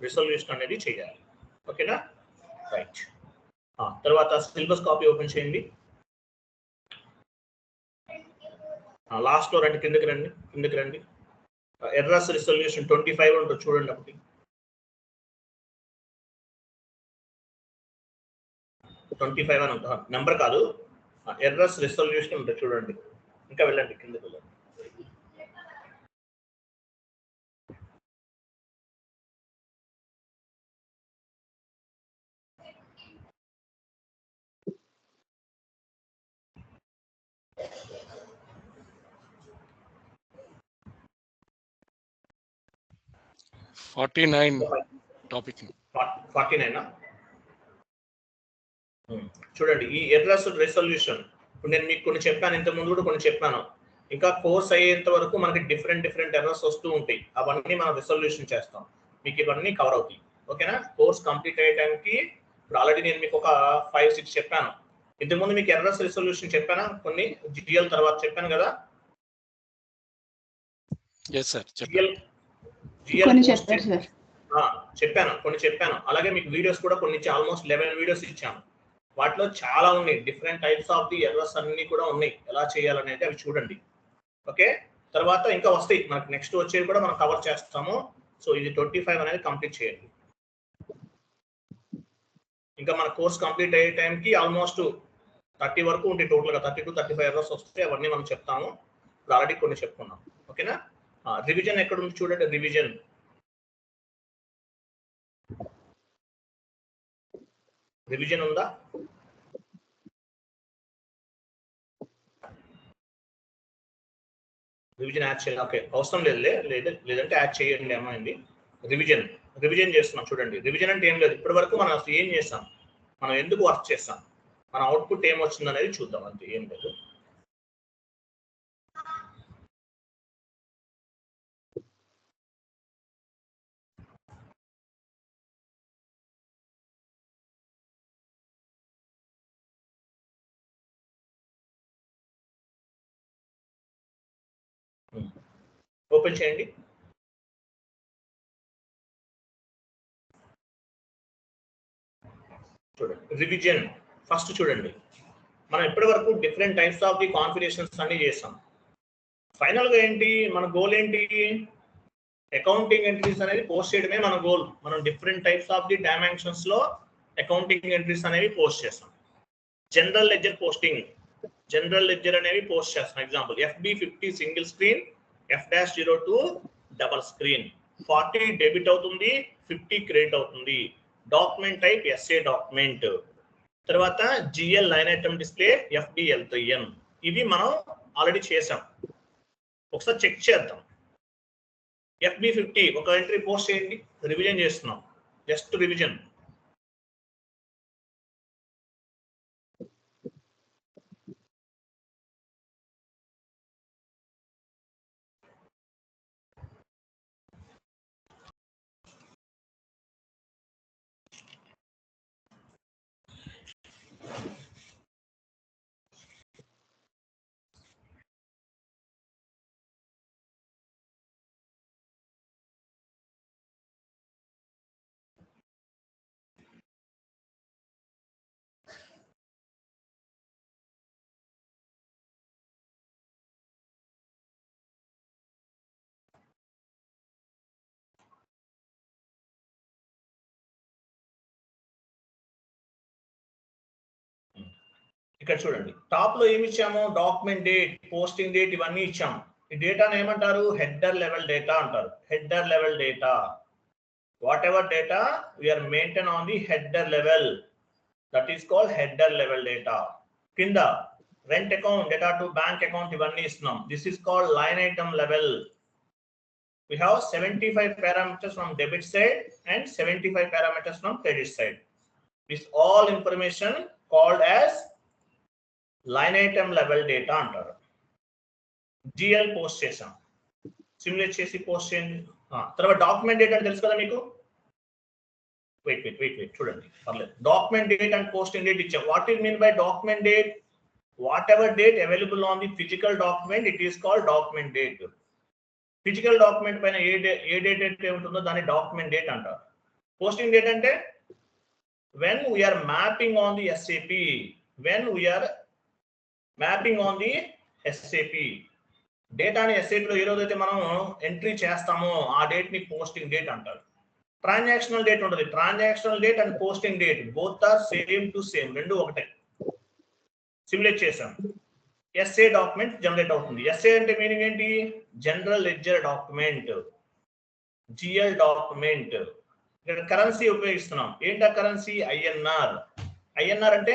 Speaker 1: రిజల్యూషన్ అనేది చేయాలి. ఓకేనా రైట్. తర్వాత సిలబస్ కాపీ ఓపెన్ చేయండి. లాస్ట్ లో రండి, కిందకి రండి. ఎర్రర్స్ రిజల్యూషన్ 25 ఉంటుంది చూడండి. ఒకటి 25 అని ఉంటుంది, నెంబర్ కాదు, ఎర్రర్స్ రిజల్యూషన్ ఉంటుంది చూడండి. ఇంకా వెళ్ళండి, కిందకి వెళ్ళండి.
Speaker 3: టాపిక్
Speaker 1: 49. చూడండి, ఈ ఎర్రర్స్ రిజల్యూషన్ ఇప్పుడు నేను మీకు కొన్ని చెప్పాను, ఇంత ముందు కూడా కొన్ని చెప్పాను. ఇంకా కోర్స్ అయ్యేంత వరకు మనకి డిఫరెంట్ ఎర్రర్స్ వస్తూ ఉంటాయి. అవన్నీ మనం రిజల్యూషన్ చేస్తాం, మీకు ఇవన్నీ కవర్ అవుతాయి. ఓకేనా, కోర్స్ కంప్లీట్ అయ్యే టైంకి ఇప్పుడు ఆల్రెడీ నేను మీకు ఒక 5-6 చెప్పాను. ఇంతకుముందు మీకు ఎర్రర్స్ రిజల్యూషన్ చెప్పానా? కొన్ని జిఎల్ తర్వాత చెప్పాను కదా. చెప్పాను. అలాగే మీకు వీడియోస్ కూడా కొన్ని ఆల్మోస్ట్ 11 వీడియోస్ ఇచ్చాను. వాటిలో చాలా ఉన్నాయి, different types of the errors అన్ని కూడా ఉన్నాయి. ఎలా చేయాలనేది అవి చూడండి. ఓకే, తర్వాత ఇంకా వస్తాయి మనకి, నెక్స్ట్ వచ్చేవి కూడా మనం కవర్ చేస్తాము. సో ఇది 25 అనేది కంప్లీట్ చేయండి. ఇంకా మన కోర్స్ కంప్లీట్ అయ్యే టైంకి ఆల్మోస్ట్ 30 వరకు ఉంటాయి టోటల్గా. 30 to 35 ఎర్రర్స్ వస్తే అవన్నీ మనం చెప్తాము. ఇప్పుడు ఆల్రెడీ కొన్ని చెప్పుకున్నాం. ఓకేనా, రివిజన్ ఎక్కడ ఉంది చూడండి. రివిజన్ ఉందా? రివిజన్ యాడ్ చేయాలి. ఓకే, అవసరం లేదంటే యాడ్ చేయండి. ఏమైంది? రివిజన్ చేస్తున్నాం చూడండి. రివిజన్ అంటే ఏం లేదు, ఇప్పటి వరకు మనం అసలు ఏం చేస్తాం, మనం ఎందుకు వర్క్ చేస్తాం, మన అవుట్పుట్ ఏమొచ్చింది అనేది చూద్దాం, అంతే, ఏం లేదు. ఓపెన్ చేయండి. చూడండి, రివిజన్ ఫస్ట్ చూడండి. మనం ఇప్పటి వరకు different types of the configurations అన్ని చేస్తాం. ఫైనల్ గా ఏంటి మన గోల్? ఏంటి? అకౌంటింగ్ ఎంట్రీస్ అనేది పోస్ట్ చేయడమే మన గోల్. మనం different types of the dimensions లో అకౌంటింగ్ ఎంట్రీస్ అనేవి పోస్ట్ చేస్తాం. జనరల్ లెడ్జర్ అనేవి పోస్ట్ చేస్తాం. Example FB50 single screen, F-02 double screen. 40 debit అవుతుంది, 50 క్రెడిట్ అవుతుంది. Document type SA document. తర్వాత GL line item display FBL3N ఇవి మనం ఆల్రెడీ చేసాం. ఒకసారి చెక్ చేద్దాం. FB50 ఒక ఎంట్రీ పోస్ట్ చేయండి. రివిజన్ చేస్తున్నాం, జస్ట్ రివిజన్. ఇక్కడ చూడండి, టాప్ లో ఏమి ఇచ్చాము? డాక్యుమెంట్ డేట్, పోస్టింగ్ డేట్ ఇవన్నీ ఇచ్చాము. ఈ డేటాను ఏమంటారు? హెడర్ లెవెల్ డేటా అంటారు. Header level data, whatever data we are maintain on the header level, that is called header level data. కింద rent account, data to bank account ఇవన్నీ ఇస్తున్నాం. This is called line item level. We have 75 parameters from debit side and 75 parameters from credit side. This all information called as line item level data అంటారు. GL పోస్ట్ చేసాం, సిమ్యులేట్ చేసి పోస్ట్ చేయండి. తర్వాత డాక్యుమెంట్ డేట్ అంటే తెలుసు కదా మీకు. వెయిట్ చూడండి, పర్లేదు. Document date and posting date ఇచ్చాం. What is mean by document date? Whatever date available on the physical document, it is called document date. Physical document పైన ఏ డేట్ అయితే ఉంటుందో దాన్ని డాక్యుమెంట్ డేట్ అంటారు. పోస్టింగ్ డేట్ అంటే when we are mapping on the SAP, when we are mapping on the SAP, డేటాని SAP లో ఏ రోజైతే మనం ఎంట్రీ చేస్తామో ఆ డేట్ ని పోస్టింగ్ డేట్ అంటారు. ట్రాన్సాక్షనల్ డేట్ ఉంటుంది. Transactional date and posting date both are same to same, రెండు ఒకటే. సిమ్యులేట్ చేసాం. SA డాక్యుమెంట్ జనరేట్ అవుతుంది. SA అంటే మీనింగ్ ఏంటి? General ledger document, GL document. ఇక్కడ కరెన్సీ ఉపయోగిస్తున్నాం. ఏంటా కరెన్సీ? INR. INR అంటే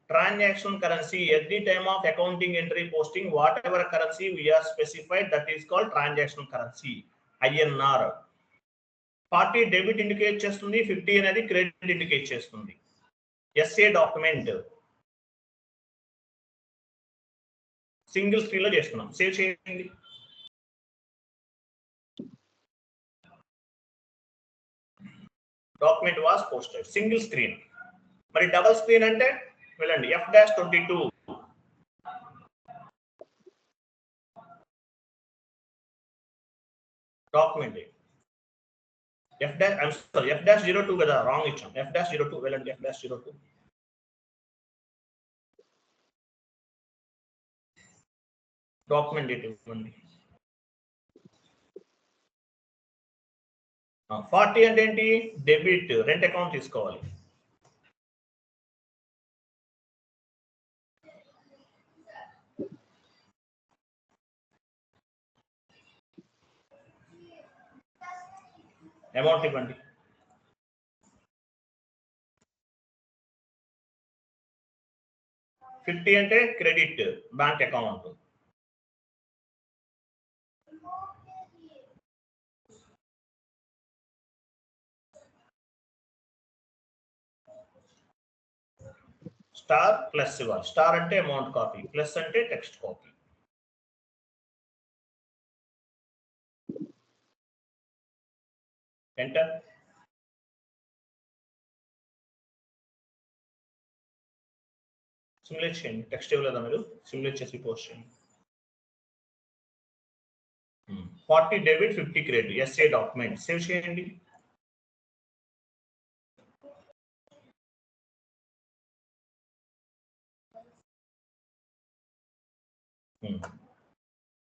Speaker 1: transaction currency. At the time of accounting entry posting whatever currency we're specified, that is called transaction currency, INR. 40 debit indicate చేస్తుంది, 50 అనేది క్రెడిట్ ఇండికేట్ చేస్తుంది. SA డాక్యుమెంట్ సింగిల్ స్క్రీన్ లో చేసుకున్నాం. సేవ్ చేయండి. Document was posted, single screen. మరి డబుల్ స్క్రీన్ అంటే వెళ్ళండి, F-22 డాక్యుమెంట్. F-02 కదా, రాంగ్ ఇచ్చాం. F-02 వెళ్ళండి, F-02 డాక్యుమెంట్ డేట్ ఇవ్వండి. 40 అంటే ఏంటి? డెబిట్, రెంట్ అకౌంట్ తీసుకోవాలి. అమౌంట్ ఇవ్వండి. $50 అంటే credit, bank account. Star plus ఇవ్వాలి. స్టార్ అంటే అమౌంట్ కాపీ, ప్లస్ అంటే టెక్స్ట్ కాపీ. ఎంటర్. సిమ్యులేట్ చేయండి. టెక్స్ట్ ఇవ్వలేదా మీరు? సిమ్యులేట్ చేసి పోస్ట్ చేయండి. 40 debit, 50 credit, SA document. Save చేయండి.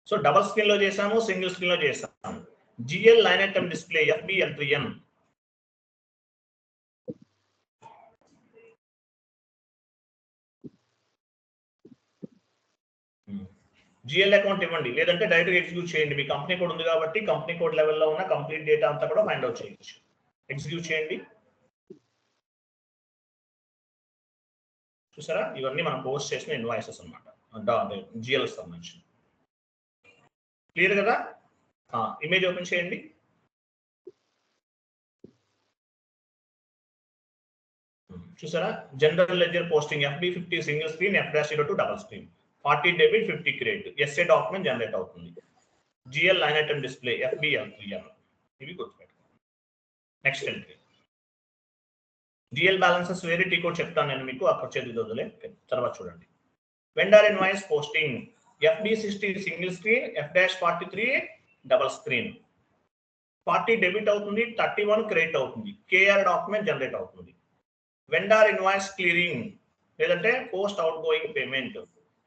Speaker 1: సో డబల్ స్క్రీన్ లో చేసాము, సింగిల్ స్క్రీన్ లో చేసాము. GL line item display FBL3N. GL account ఇవ్వండి, లేదంటే డైరెక్ట్ ఎగ్జిక్యూట్ చేయండి. మీ కంపెనీ కోడ్ ఉంది కాబట్టి కంపెనీ కోడ్ లెవెల్లో ఉన్న కంప్లీట్ డేటా అంతా కూడా ఫైండ్ అవుట్ చేయొచ్చు. ఎగ్జిక్యూట్ చేయండి. చూసారా, ఇవన్నీ మనం పోస్ట్ చేసిన ఇన్వాయిసెస్ అనమాట, జిఎల్ సంబంధించి. క్లియర్ కదా? ఇమేజ్ ఓపెన్ చేయండి. చూసారా, general ledger posting FB50 single screen, F-02 double screen, 40 debit 50 credit, SA document generate అవుతుంది. GL line item display FBL3M. ఇవి గుర్తుపెట్టుకోండి. నెక్స్ట్ ఎంట్రీ జిఎల్ బ్యాలెన్సెస్ వేరే టీ కోడ్ చెప్తాను నేను మీకు, అక్కడ చదివిదొద్దులే. తర్వాత చూడండి, vendor invoice posting FB60 single screen, F-43 double screen, 40 debit అవుతుంది, 31 క్రెడిట్ అవుతుంది, KR డాక్యుమెంట్ జనరేట్ అవుతుంది. వెండర్ ఇన్వాయిస్ క్లియరింగ్ లేదంటే post outgoing payment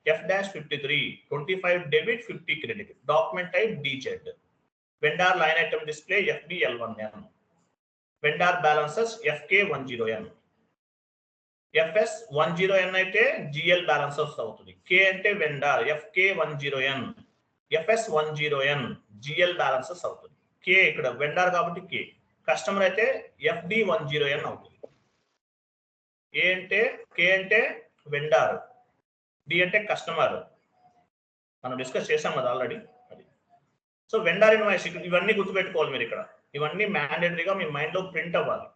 Speaker 1: F-53 25 debit 50 credit, document type DZ. Vendor line item display FBL1N. Vendor balances FK10N. FS10N అయితే GL బ్యాలెన్సెస్ అవుతుంది. K అంటే vendor, FK10N. FS10N GL balances అవుతుంది. K ఇక్కడ వెండర్ కాబట్టి K, కస్టమర్ అయితే FD10N అవుతుంది. K అంటే వెండర్, D అంటే కస్టమర్. మనం డిస్కస్ చేసాం కదా ఆల్రెడీ. సో వెండర్ ఇన్వాయిస్ ఇవన్నీ గుర్తుపెట్టుకోవాలి మీరు ఇక్కడ. ఇవన్నీ మ్యాండేటరీగా మీ మైండ్ లో ప్రింట్ అవ్వాలి.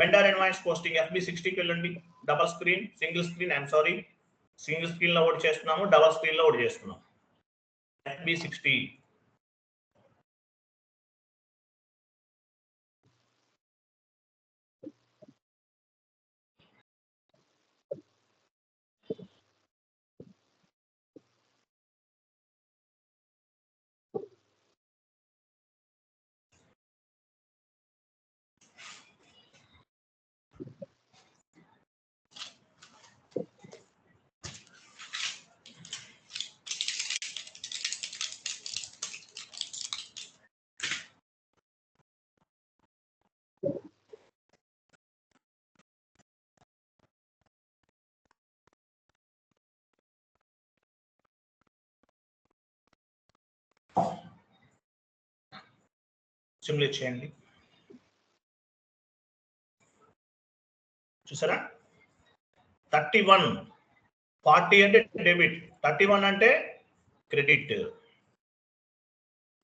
Speaker 1: వెండర్ ఇన్వాయిస్ పోస్టింగ్ FB60కి వెళ్ళండి. Double screen, single screen, single screen లో ఒకటి చేస్తున్నాము, డబల్ స్క్రీన్ లో ఒకటి చేస్తున్నాము. FB60 సిమ్యులేట్ చేయండి. చూసారా, 31 40 అంటే డెబిట్, 31 అంటే credit.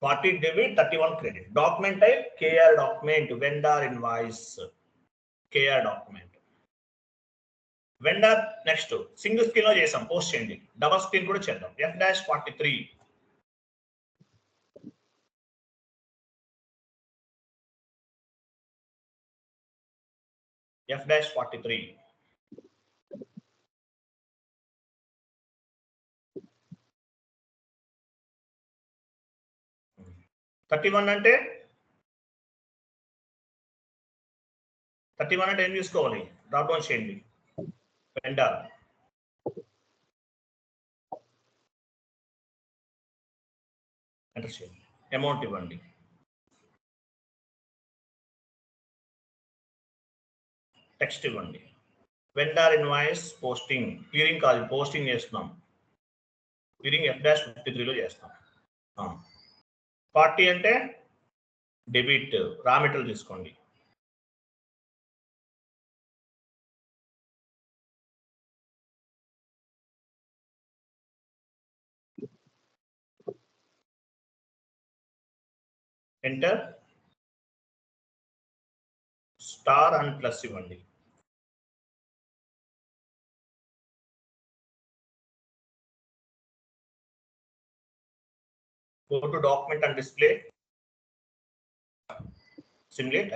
Speaker 1: 40 debit, 31 credit. Document type KR document, vendor invoice KR document. Vendor next single screen లో చేసాం, పోస్ట్ చేయండి. డబల్ స్క్రీన్ కూడా చేద్దాం. F-43 F-43 31 అంటే 31 అంటే ఏం చూసుకోవాలి, డ్రాప్ డౌన్ చేయండి. వెండర్ ఎంటర్ చేయండి, అమౌంట్ ఇవ్వండి. టెక్స్ట్ ఇవ్వండి. వెండర్ ఇన్వాయిస్ పోస్టింగ్, క్లియరింగ్ కాదు, పోస్టింగ్ చేస్తున్నాం. క్లియరింగ్ F-53 లో చేస్తాం. 40 అంటే డెబిట్, రా మెటీరియల్ తీసుకోండి. ఎంటర్, స్టార్ అండ్ ప్లస్ ఇవ్వండి. Go to document and display. Simulate,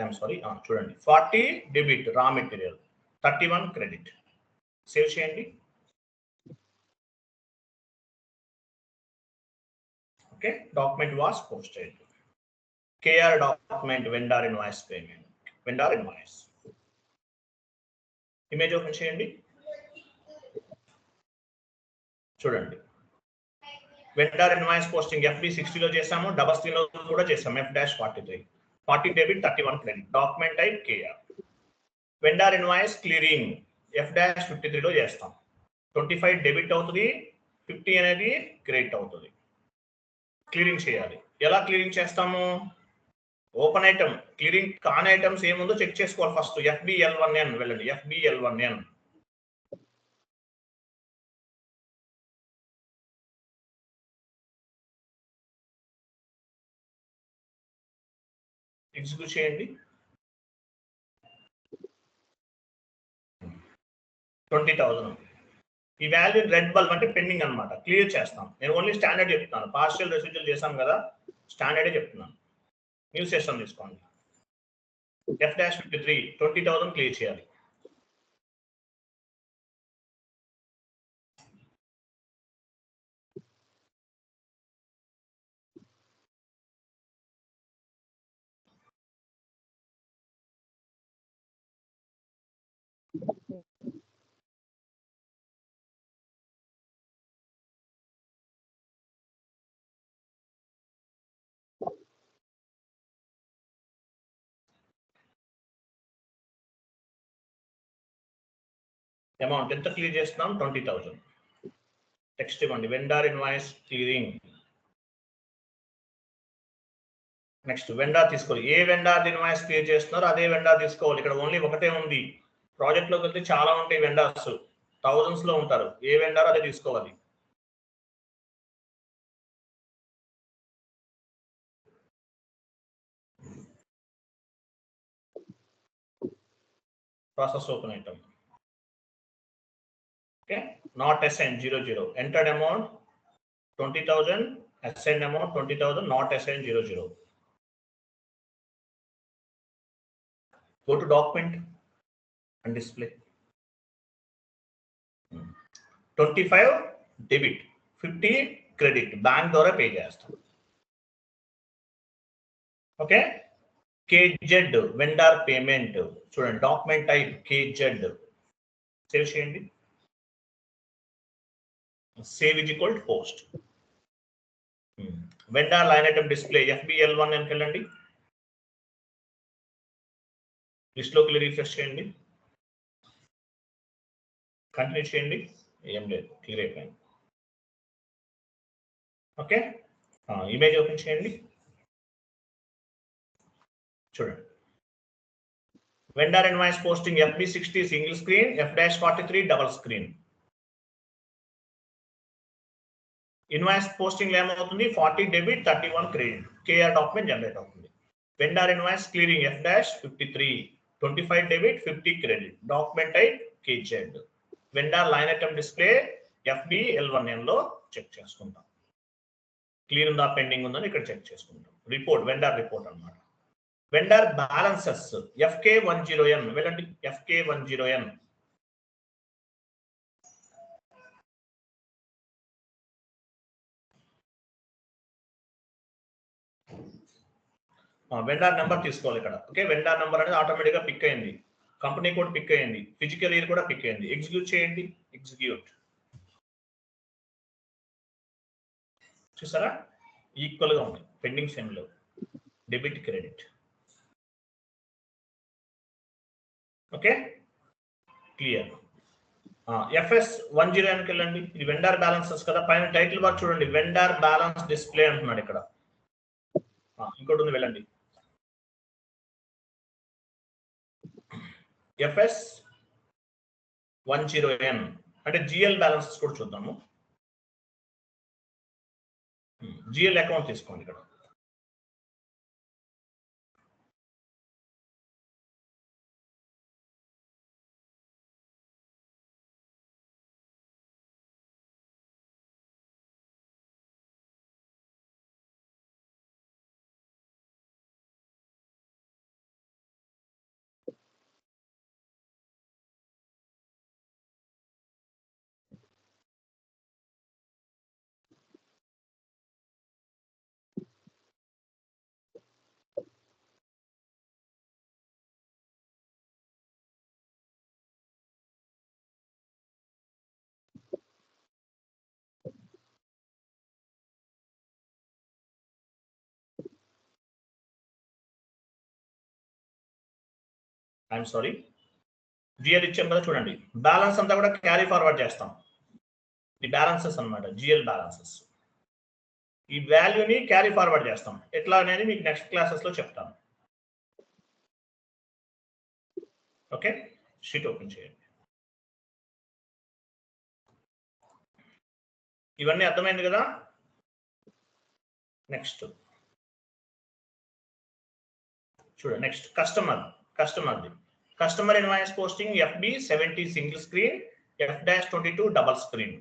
Speaker 1: చూడండి, 40 debit raw material, 31 credit. Save చేయండి. Okay, document was posted. KR document vendor invoice payment, vendor invoice. Image open చేయండి. చూడండి, వెండర్ ఇన్వాయిస్ పోస్టింగ్ FB60 లో చేసాము, డబల్ స్క్రీన్ లో కూడా చేసాము. F-43 40 debit, 31 credit, document type KR. Vendor invoice clearing F-53 లో చేస్తాం. 25 డెబిట్ అవుతుంది, 50 అనేది క్రెడిట్ అవుతుంది. క్లియరింగ్ చేయాలి. ఎలా క్లియరింగ్ చేస్తాము? ఓపెన్ ఐటమ్, క్లియరింగ్ కాని ఐటమ్స్ ఏముందో చెక్ చేసుకోవాలి. ఫస్ట్ FBL1N వెళ్ళండి. FBL1N ఎగ్జిక్యూట్ చేయండి. 20,000. ఈ వాల్యూ రెడ్ బల్బ్ అంటే పెండింగ్ అన్నమాట. క్లియర్ చేస్తాం. నేను ఓన్లీ స్టాండర్డ్ చెప్తున్నాను. పార్షియల్ రెసిడ్యూల్ చేసాం కదా, స్టాండర్డే చెప్తున్నాను. న్యూ సెషన్ తీసుకోండి. F-53 20,000 క్లియర్ చేయాలి. అమౌంట్ ఎంత క్లియర్ చేస్తున్నాం? 20,000. టెక్స్ట్ ఇవ్వండి. Vendor invoice clearing. Next vendor తీసుకోవాలి. ఏ వెండార్ ఇన్వాయిస్ క్లియర్ చేస్తున్నారో అదే వెండార్ తీసుకోవాలి. ఇక్కడ ఓన్లీ ఒకటే ఉంది. ప్రాజెక్ట్ లోకి వెళ్తే చాలా ఉంటాయి వెండార్స్, థౌజండ్స్ లో ఉంటారు. ఏ వెండార్ అదే తీసుకోవాలి. ప్రాసెస్ ఓపెన్ అవుతాం. Okay, not assign 00. Entered amount 20,000, assign amount 20,000, not assign 00. Go to document and display. 25 debit, 50 credit. Bank ద్వారా పే చేస్తాం. Okay, KZ vendor payment. చూడండి, డాక్యుమెంట్ టైప్ KZ. సేవ్ చేయండి. Save is equal to post. Vendor line item display FBL1 అని వెళ్ళండి. లిస్ట్ లోకి రిఫ్రెష్ చేయండి. కంటిన్యూ చేయండి. ఏం లేదు, క్లియర్ అయిపోయింది. ఓకే, ఇమేజ్ ఓపెన్ చేయండి. చూడండి, vendor invoice posting FB60 single screen, F-43 double screen. Invoice posting లో ఏమవుతుంది? 40 debit, 31 credit. KR document generate అవుతుంది. Vendor invoice clearing F-53 25 debit, 50 credit. Document type KZ. Vendor line item display FBL1N లో చెక్ చేసుకుంటాం. క్లియర్ ఉందా, పెండింగ్ ఉందని ఇక్కడ చెక్ చేసుకుంటాం. రిపోర్ట్, వెండార్ రిపోర్ట్ అన్నమాట. వెండార్ బ్యాలెన్సెస్ FK10N వెళ్ళండి. FK10N. వెండార్ నెంబర్ తీసుకోవాలి ఇక్కడ. ఓకే, వెండార్ నెంబర్ అనేది ఆటోమేటిక్ గా పిక్ అయింది. కంపెనీ కోడ్ పిక్ అయింది. ఫిజికల్ ఇయర్ కూడా పిక్ అయింది. ఎగ్జిక్యూట్ చేయండి. ఎగ్జిక్యూట్. చూసారా, ఈక్వల్ గా ఉంది. పెండింగ్ సేమ్ లో debit credit. Okay, clear. FS10 కి వెళ్ళండి. ఇది వెండార్ బ్యాలెన్సెస్ కదా. పైన టైటిల్ బార్ చూడండి, వెండార్ బ్యాలెన్స్ డిస్ప్లే అంటున్నాడు ఇక్కడ. ఇంకోటి ఉంది, వెళ్ళండి. FS10N అంటే GL బ్యాలెన్సెస్ కూడా చూద్దాము. GL అకౌంట్ తీసుకోండి ఇక్కడ. ఐఎమ్ సారీ, GL ఇచ్చాం కదా. చూడండి, బ్యాలెన్స్ అంతా కూడా క్యారీ ఫార్వర్డ్ చేస్తాం. ఈ బ్యాలెన్సెస్ అన్నమాట, GL బ్యాలెన్సెస్. ఈ వాల్యూని క్యారీ ఫార్వర్డ్ చేస్తాం. ఎట్లా అనేది మీకు నెక్స్ట్ క్లాసెస్ లో చెప్తాను. ఓకే, షీట్ ఓపెన్ చేయండి. ఇవన్నీ అర్థమైంది కదా. నెక్స్ట్ చూడండి next customer invoice posting FB70 single screen, F-22 double screen,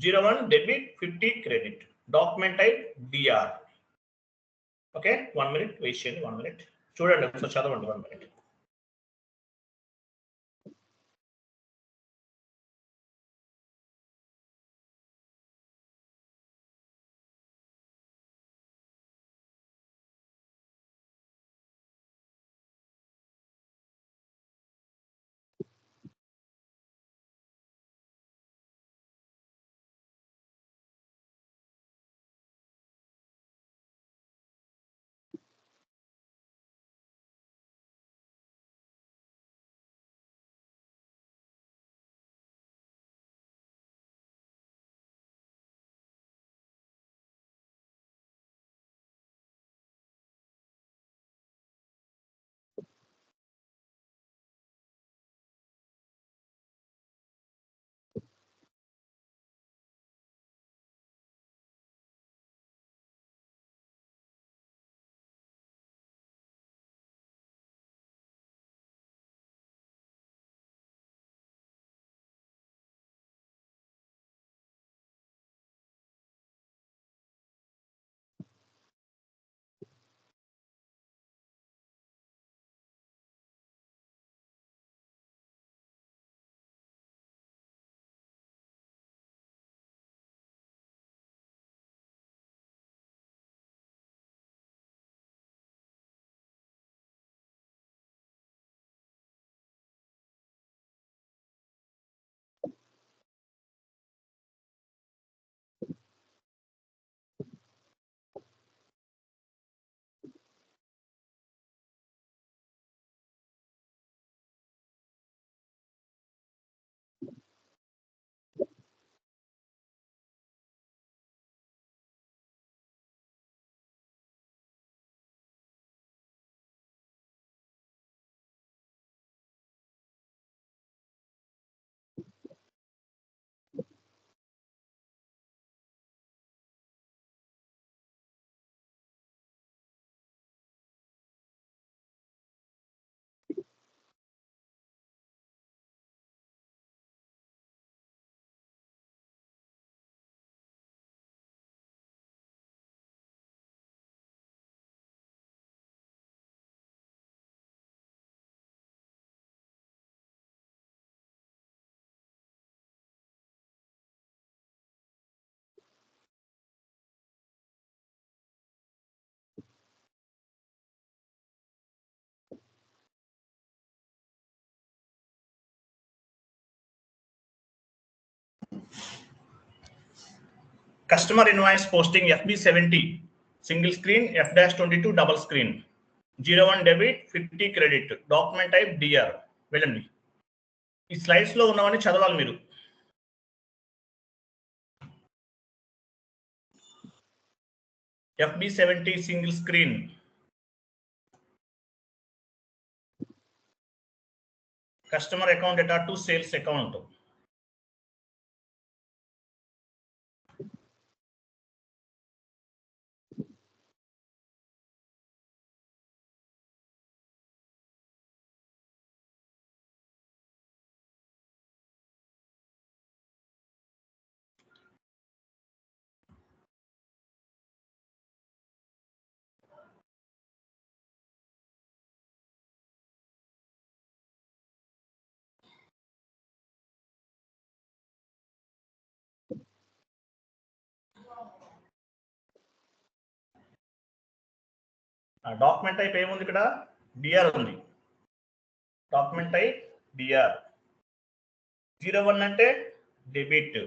Speaker 1: 01 debit 50 credit, document type DR. Okay, 1 minute wait చేయండి, 1 minute చూడండి ఒకసారి చదవండి 1 minute. Customer invoice posting FB70 single screen, F-22 double screen, 01 debit 50 credit, document type DR. వెళ్ళండి, ఈ స్లైడ్స్ లో ఉన్నవన్నీ చదవాలి మీరు. FB70 single screen, customer account data to sales account, document type ఏముంది ఇక్కడ? డిఆర్ ఉంది. Document type DR. 01 అంటే డెబిట్,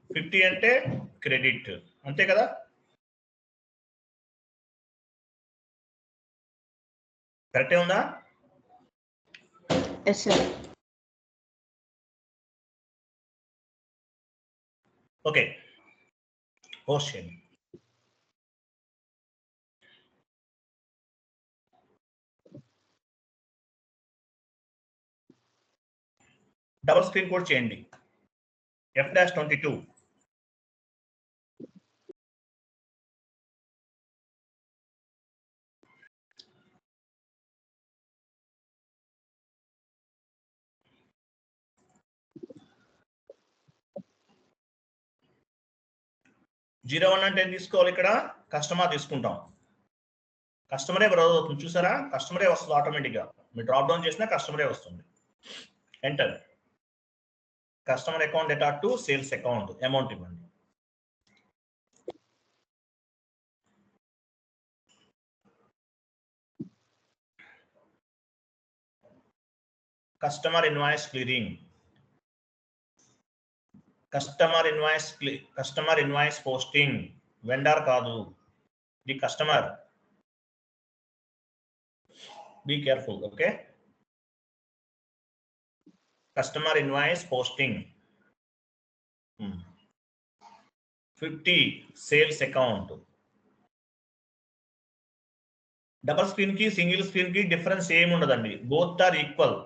Speaker 1: 50 అంటే క్రెడిట్, అంతే కదా? కరెక్టే ఉందా?
Speaker 2: Yes sir.
Speaker 1: ఓకే, పోస్ట్ చేయండి. డబల్ స్క్రీన్ కూడా చేయండి. F-22. 01 అంటే ఏం తీసుకోవాలి? ఇక్కడ కస్టమర్ తీసుకుంటాం. కస్టమరే బ్రౌజ్ అవుతుంది, చూసారా? కస్టమరే వస్తుంది ఆటోమేటిక్గా. మీరు డ్రాప్ డౌన్ చేసినా కస్టమరే వస్తుంది. Enter. Customer account data to sales account, amount ఇవ్వండి. Customer invoice clearing, customer invoice posting, vendor కాదు, the customer. Be careful, okay? Customer invoice posting 50 sales account. Double screen కి సింగిల్ స్క్రీన్ కి డిఫరెన్స్ ఏమి ఉండదండి, both are equal.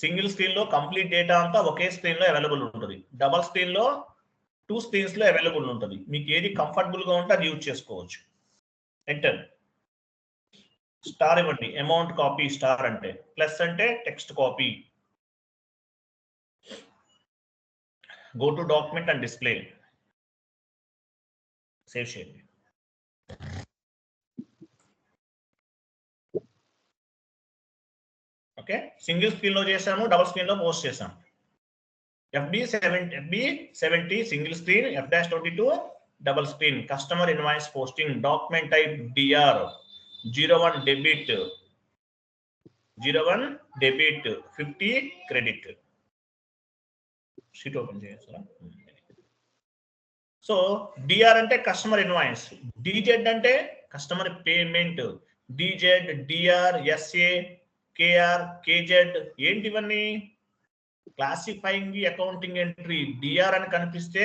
Speaker 1: Single screen లో కంప్లీట్ డేటా అంతా ఒకే స్క్రీన్ లో అవైలబుల్ ఉంటుంది. డబల్ స్క్రీన్ లో 2 స్క్రీన్స్ లో అవైలబుల్ ఉంటుంది. మీకు ఏది కంఫర్టబుల్ గా ఉంటే అది యూజ్ చేసుకోవచ్చు. ఎంటర్. స్టార్ ఇవ్వండి. అమౌంట్ కాపీ స్టార్ అంటే, ప్లస్ అంటే text copy. Go to document and display. Save చేయండి. ఓకే, సింగిల్ స్క్రీన్ లో చేసాము, డబుల్ స్క్రీన్ లో పోస్ట్ చేసాము. FB 70 single screen, F-22 double screen. Customer invoice posting, document type DR, 01 debit, 50 credit. Sheet open చేయాలి. సో DR అంటే కస్టమర్ ఇన్వాయిస్, DZ అంటే customer payment. DZ, DR, SA, KR, KZ ఏంటి ఇవన్నీ? Classifying accounting entry. DR అని కనిపిస్తే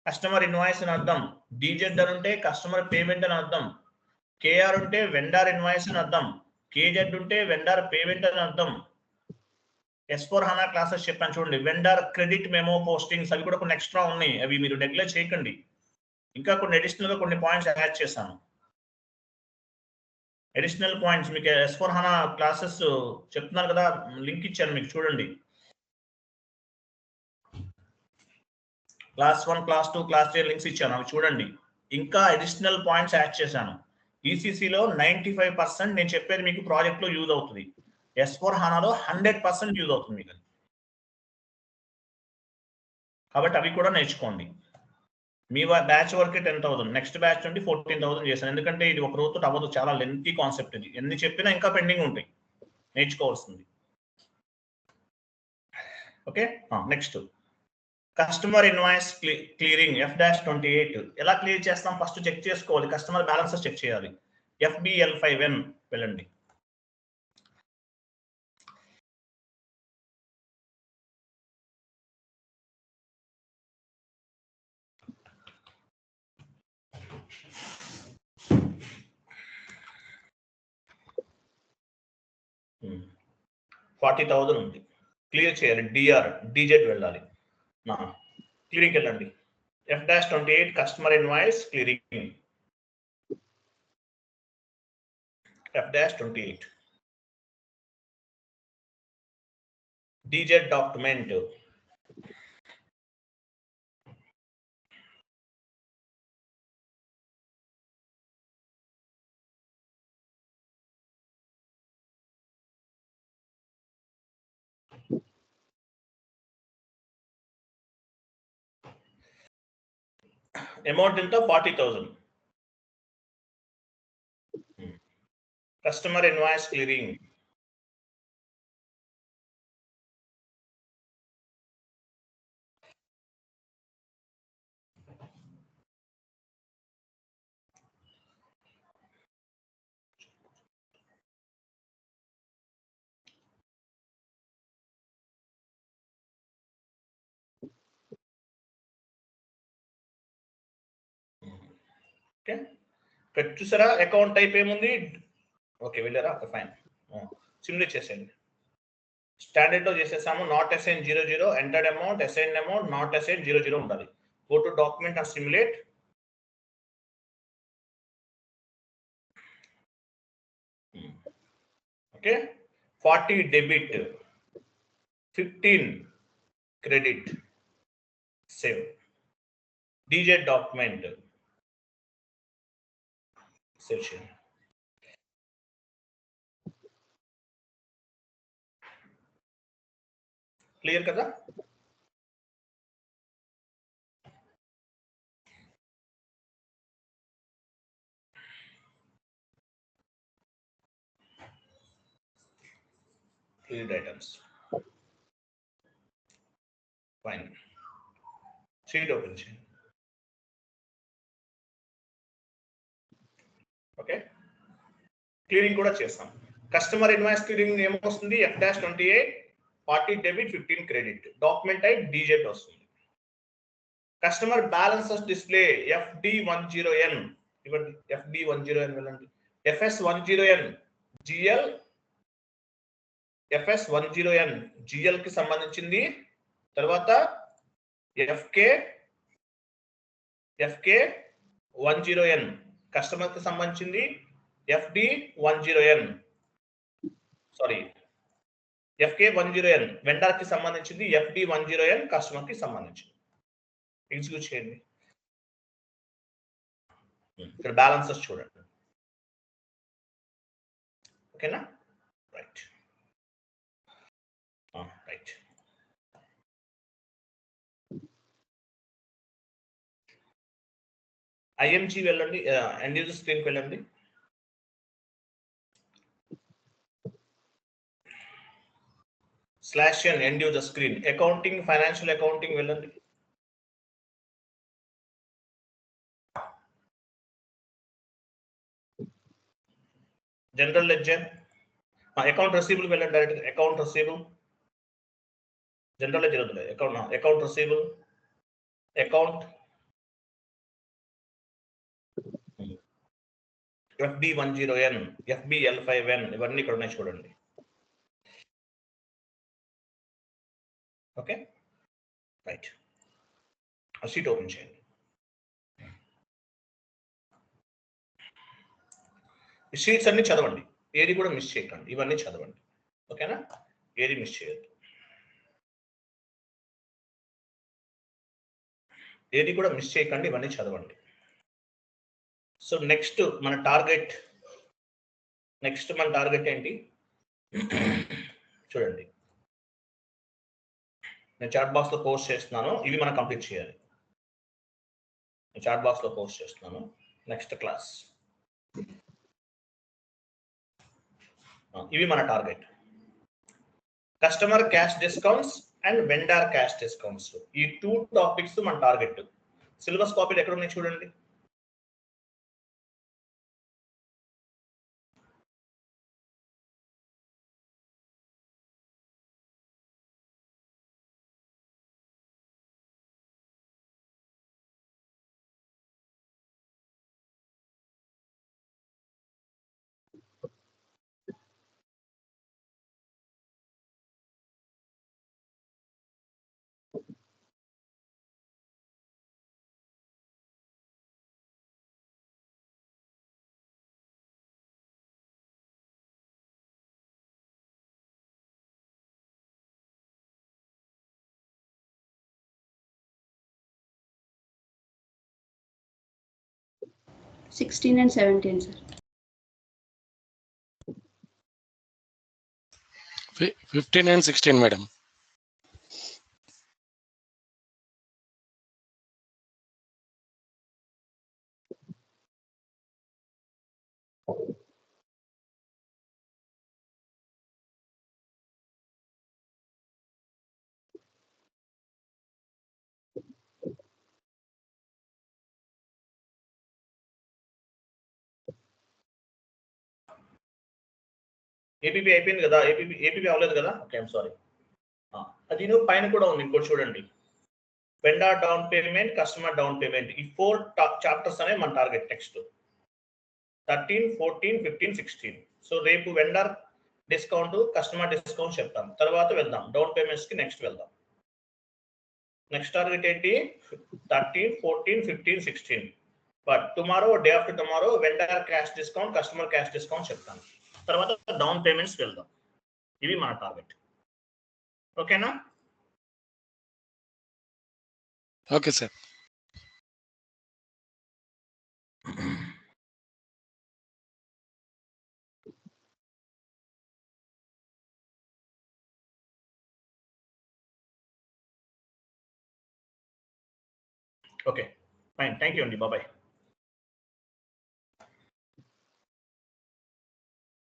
Speaker 1: కస్టమర్ ఇన్వాయిస్ అని అర్థం, DZ అని ఉంటే కస్టమర్ పేమెంట్ అని అర్థం, KR ఉంటే వెండర్ ఇన్వాయిస్ అని అర్థం, KZ ఉంటే వెండర్ పేమెంట్ అని అర్థం. S/4HANA క్లాసెస్ చెప్పాను చూడండి, వెండర్ క్రెడిట్ మెమో పోస్టింగ్స్, అవి కూడా కొన్ని ఎక్స్ట్రా ఉన్నాయి, అవి మీరు నెగ్లెక్ట్ చేయకండి. ఇంకా కొన్ని అడిషనల్ గా కొన్ని పాయింట్స్ యాడ్ చేశాను. అడిషనల్ పాయింట్స్ మీకు S/4HANA క్లాసెస్ చెప్తున్నాను కదా, లింక్ ఇచ్చాను మీకు, చూడండి. క్లాస్ 1, క్లాస్ 2, క్లాస్ 3 లింక్స్ ఇచ్చాను, అవి చూడండి. ఇంకా అడిషనల్ పాయింట్స్ యాడ్ చేశాను. ECCలో 95% నేను చెప్పేది మీకు ప్రాజెక్ట్ లో యూజ్ అవుతుంది. S/4HANAలో 100% యూజ్ అవుతుంది మీకు. కాబట్టి అవి కూడా నేర్చుకోండి. మీ బ్యాచ్ వర్క్ 10,000, నెక్స్ట్ బ్యాచ్ నుండి 14,000 చేశాను. ఎందుకంటే ఇది ఒక రోజుతో అవ్వదు, చాలా లెంతీ కాన్సెప్ట్ ఇది. ఎన్ని చెప్పినా ఇంకా పెండింగ్ ఉంటాయి నేర్చుకోవాల్సింది. Okay, next customer invoice clearing, F-28 ఎలా క్లియర్ చేస్తాం? ఫస్ట్ చెక్ చేసుకోవాలి, కస్టమర్ బ్యాలెన్సెస్ చెక్ చేయాలి. FBL5N వెళ్ళండి. Hmm. 40,000 ఉంది, క్లియర్ చేయాలి. DR, DZ వెళ్ళాలి. క్లియరింగ్ వెళ్ళండి. F-28 customer invoice clearing, F-28 DZ document. Amount ఎంత? 40,000. Customer invoice clearing, okay. ఇక్కడ చూసారా అకౌంట్ టైప్ ఏముంది? ఓకే, వెళ్ళారా? ఫైన్, సిమ్యులేట్ చేసేయండి. స్టాండర్డ్ లో చేసేసాము. Not assign 00, entered amount, assign amount, not assign 00 ఉండాలి. Go to document and simulate. Okay, 40 debit, 15 credit, save. DZ document section. Clear కదా? Clear items. Fine. Sheet open చేయండి. ఓకే, క్లియరింగ్ కూడా చేస్తాం. కస్టమర్ ఇన్వాయిస్ క్లియరింగ్ ఏమొస్తుంది? F-28 40 debit 15 credit. Document type DZ వస్తుంది. కస్టమర్ బ్యాలెన్సెస్ డిస్ప్లే FD10N ఇవ్వండి. FD10N వెళ్ళండి. FS10N GL FS10N GL కి సంబంధించింది. తర్వాత FK10N కస్టమర్ కి సంబంధించింది. FD10N సారీ FK10N వెండర్ కి సంబంధించింది. FD10N కస్టమర్ కి సంబంధించింది. ఎగ్జిక్యూట్ చేయండి. ఇక్కడ బ్యాలెన్సెస్ చూడండి. ఓకేనా? Right right. IMG వెళ్ళండి. ఎండ్ యూజర్ స్క్రీన్కి వెళ్ళండి. /n end user screen. Accounting financial accounting వెళ్ళండి. జనరల్ లెడ్జర్ అకౌంట్ రిసీబుల్ వెళ్ళండి. Direct account receivable. General ledger వద్దులే. Account receivable, account FD10N FBL5N ఇవన్నీ ఇక్కడ ఉన్నాయి చూడండి. Okay right. షీట్ ఓపెన్ చేయండి. ఈ షీట్స్ అన్ని చదవండి. ఏది కూడా మిస్ చేయకండి. ఇవన్నీ చదవండి. ఓకేనా? ఏది మిస్ చేయొద్దు. ఏది కూడా మిస్ చేయకండి. ఇవన్నీ చదవండి. సో నెక్స్ట్ మన టార్గెట్ ఏంటి చూడండి. నేను చాట్ బాక్స్ లో పోస్ట్ చేస్తున్నాను. ఇవి మనం కంప్లీట్ చేయాలి. నేను చాట్ బాక్స్ లో పోస్ట్ చేస్తున్నాను. నెక్స్ట్ క్లాస్ ఇవి మన target. Customer cash discounts and vendor cash discounts. ఈ 2 టాపిక్స్ మన టార్గెట్. సిలబస్ కాపీలు ఎక్కడ ఉన్నాయి చూడండి.
Speaker 2: Sixteen and 17, sir.
Speaker 3: 15 and 16, madam.
Speaker 1: APP అయిపోయింది కదా? ఏపీపీ అవ్వలేదు కదా? Okay, I'm sorry. అది నువ్వు పైన కూడా ఉంది. ఇంకోటి చూడండి. Vendor down payment, customer down payment. ఈ 4 చాప్టర్స్ అనే మన టార్గెట్ నెక్స్ట్ 13, 14, 15, 16. సో రేపు వెండర్ డిస్కౌంట్, కస్టమర్ డిస్కౌంట్ చెప్తాం. తర్వాత వెళ్దాం డౌన్ పేమెంట్స్ కి. నెక్స్ట్ వెళ్దాం. నెక్స్ట్ టార్గెట్ ఏంటి? 13, 14, 15, 16. But tomorrow, day after tomorrow vendor cash discount, customer cash discount చెప్తాను. తర్వాత డౌన్ పేమెంట్స్ వెళ్దాం. ఇవి మన టార్గెట్. ఓకేనా?
Speaker 3: Okay, sir.
Speaker 1: Okay fine, thank you అండి, బాబాయ్.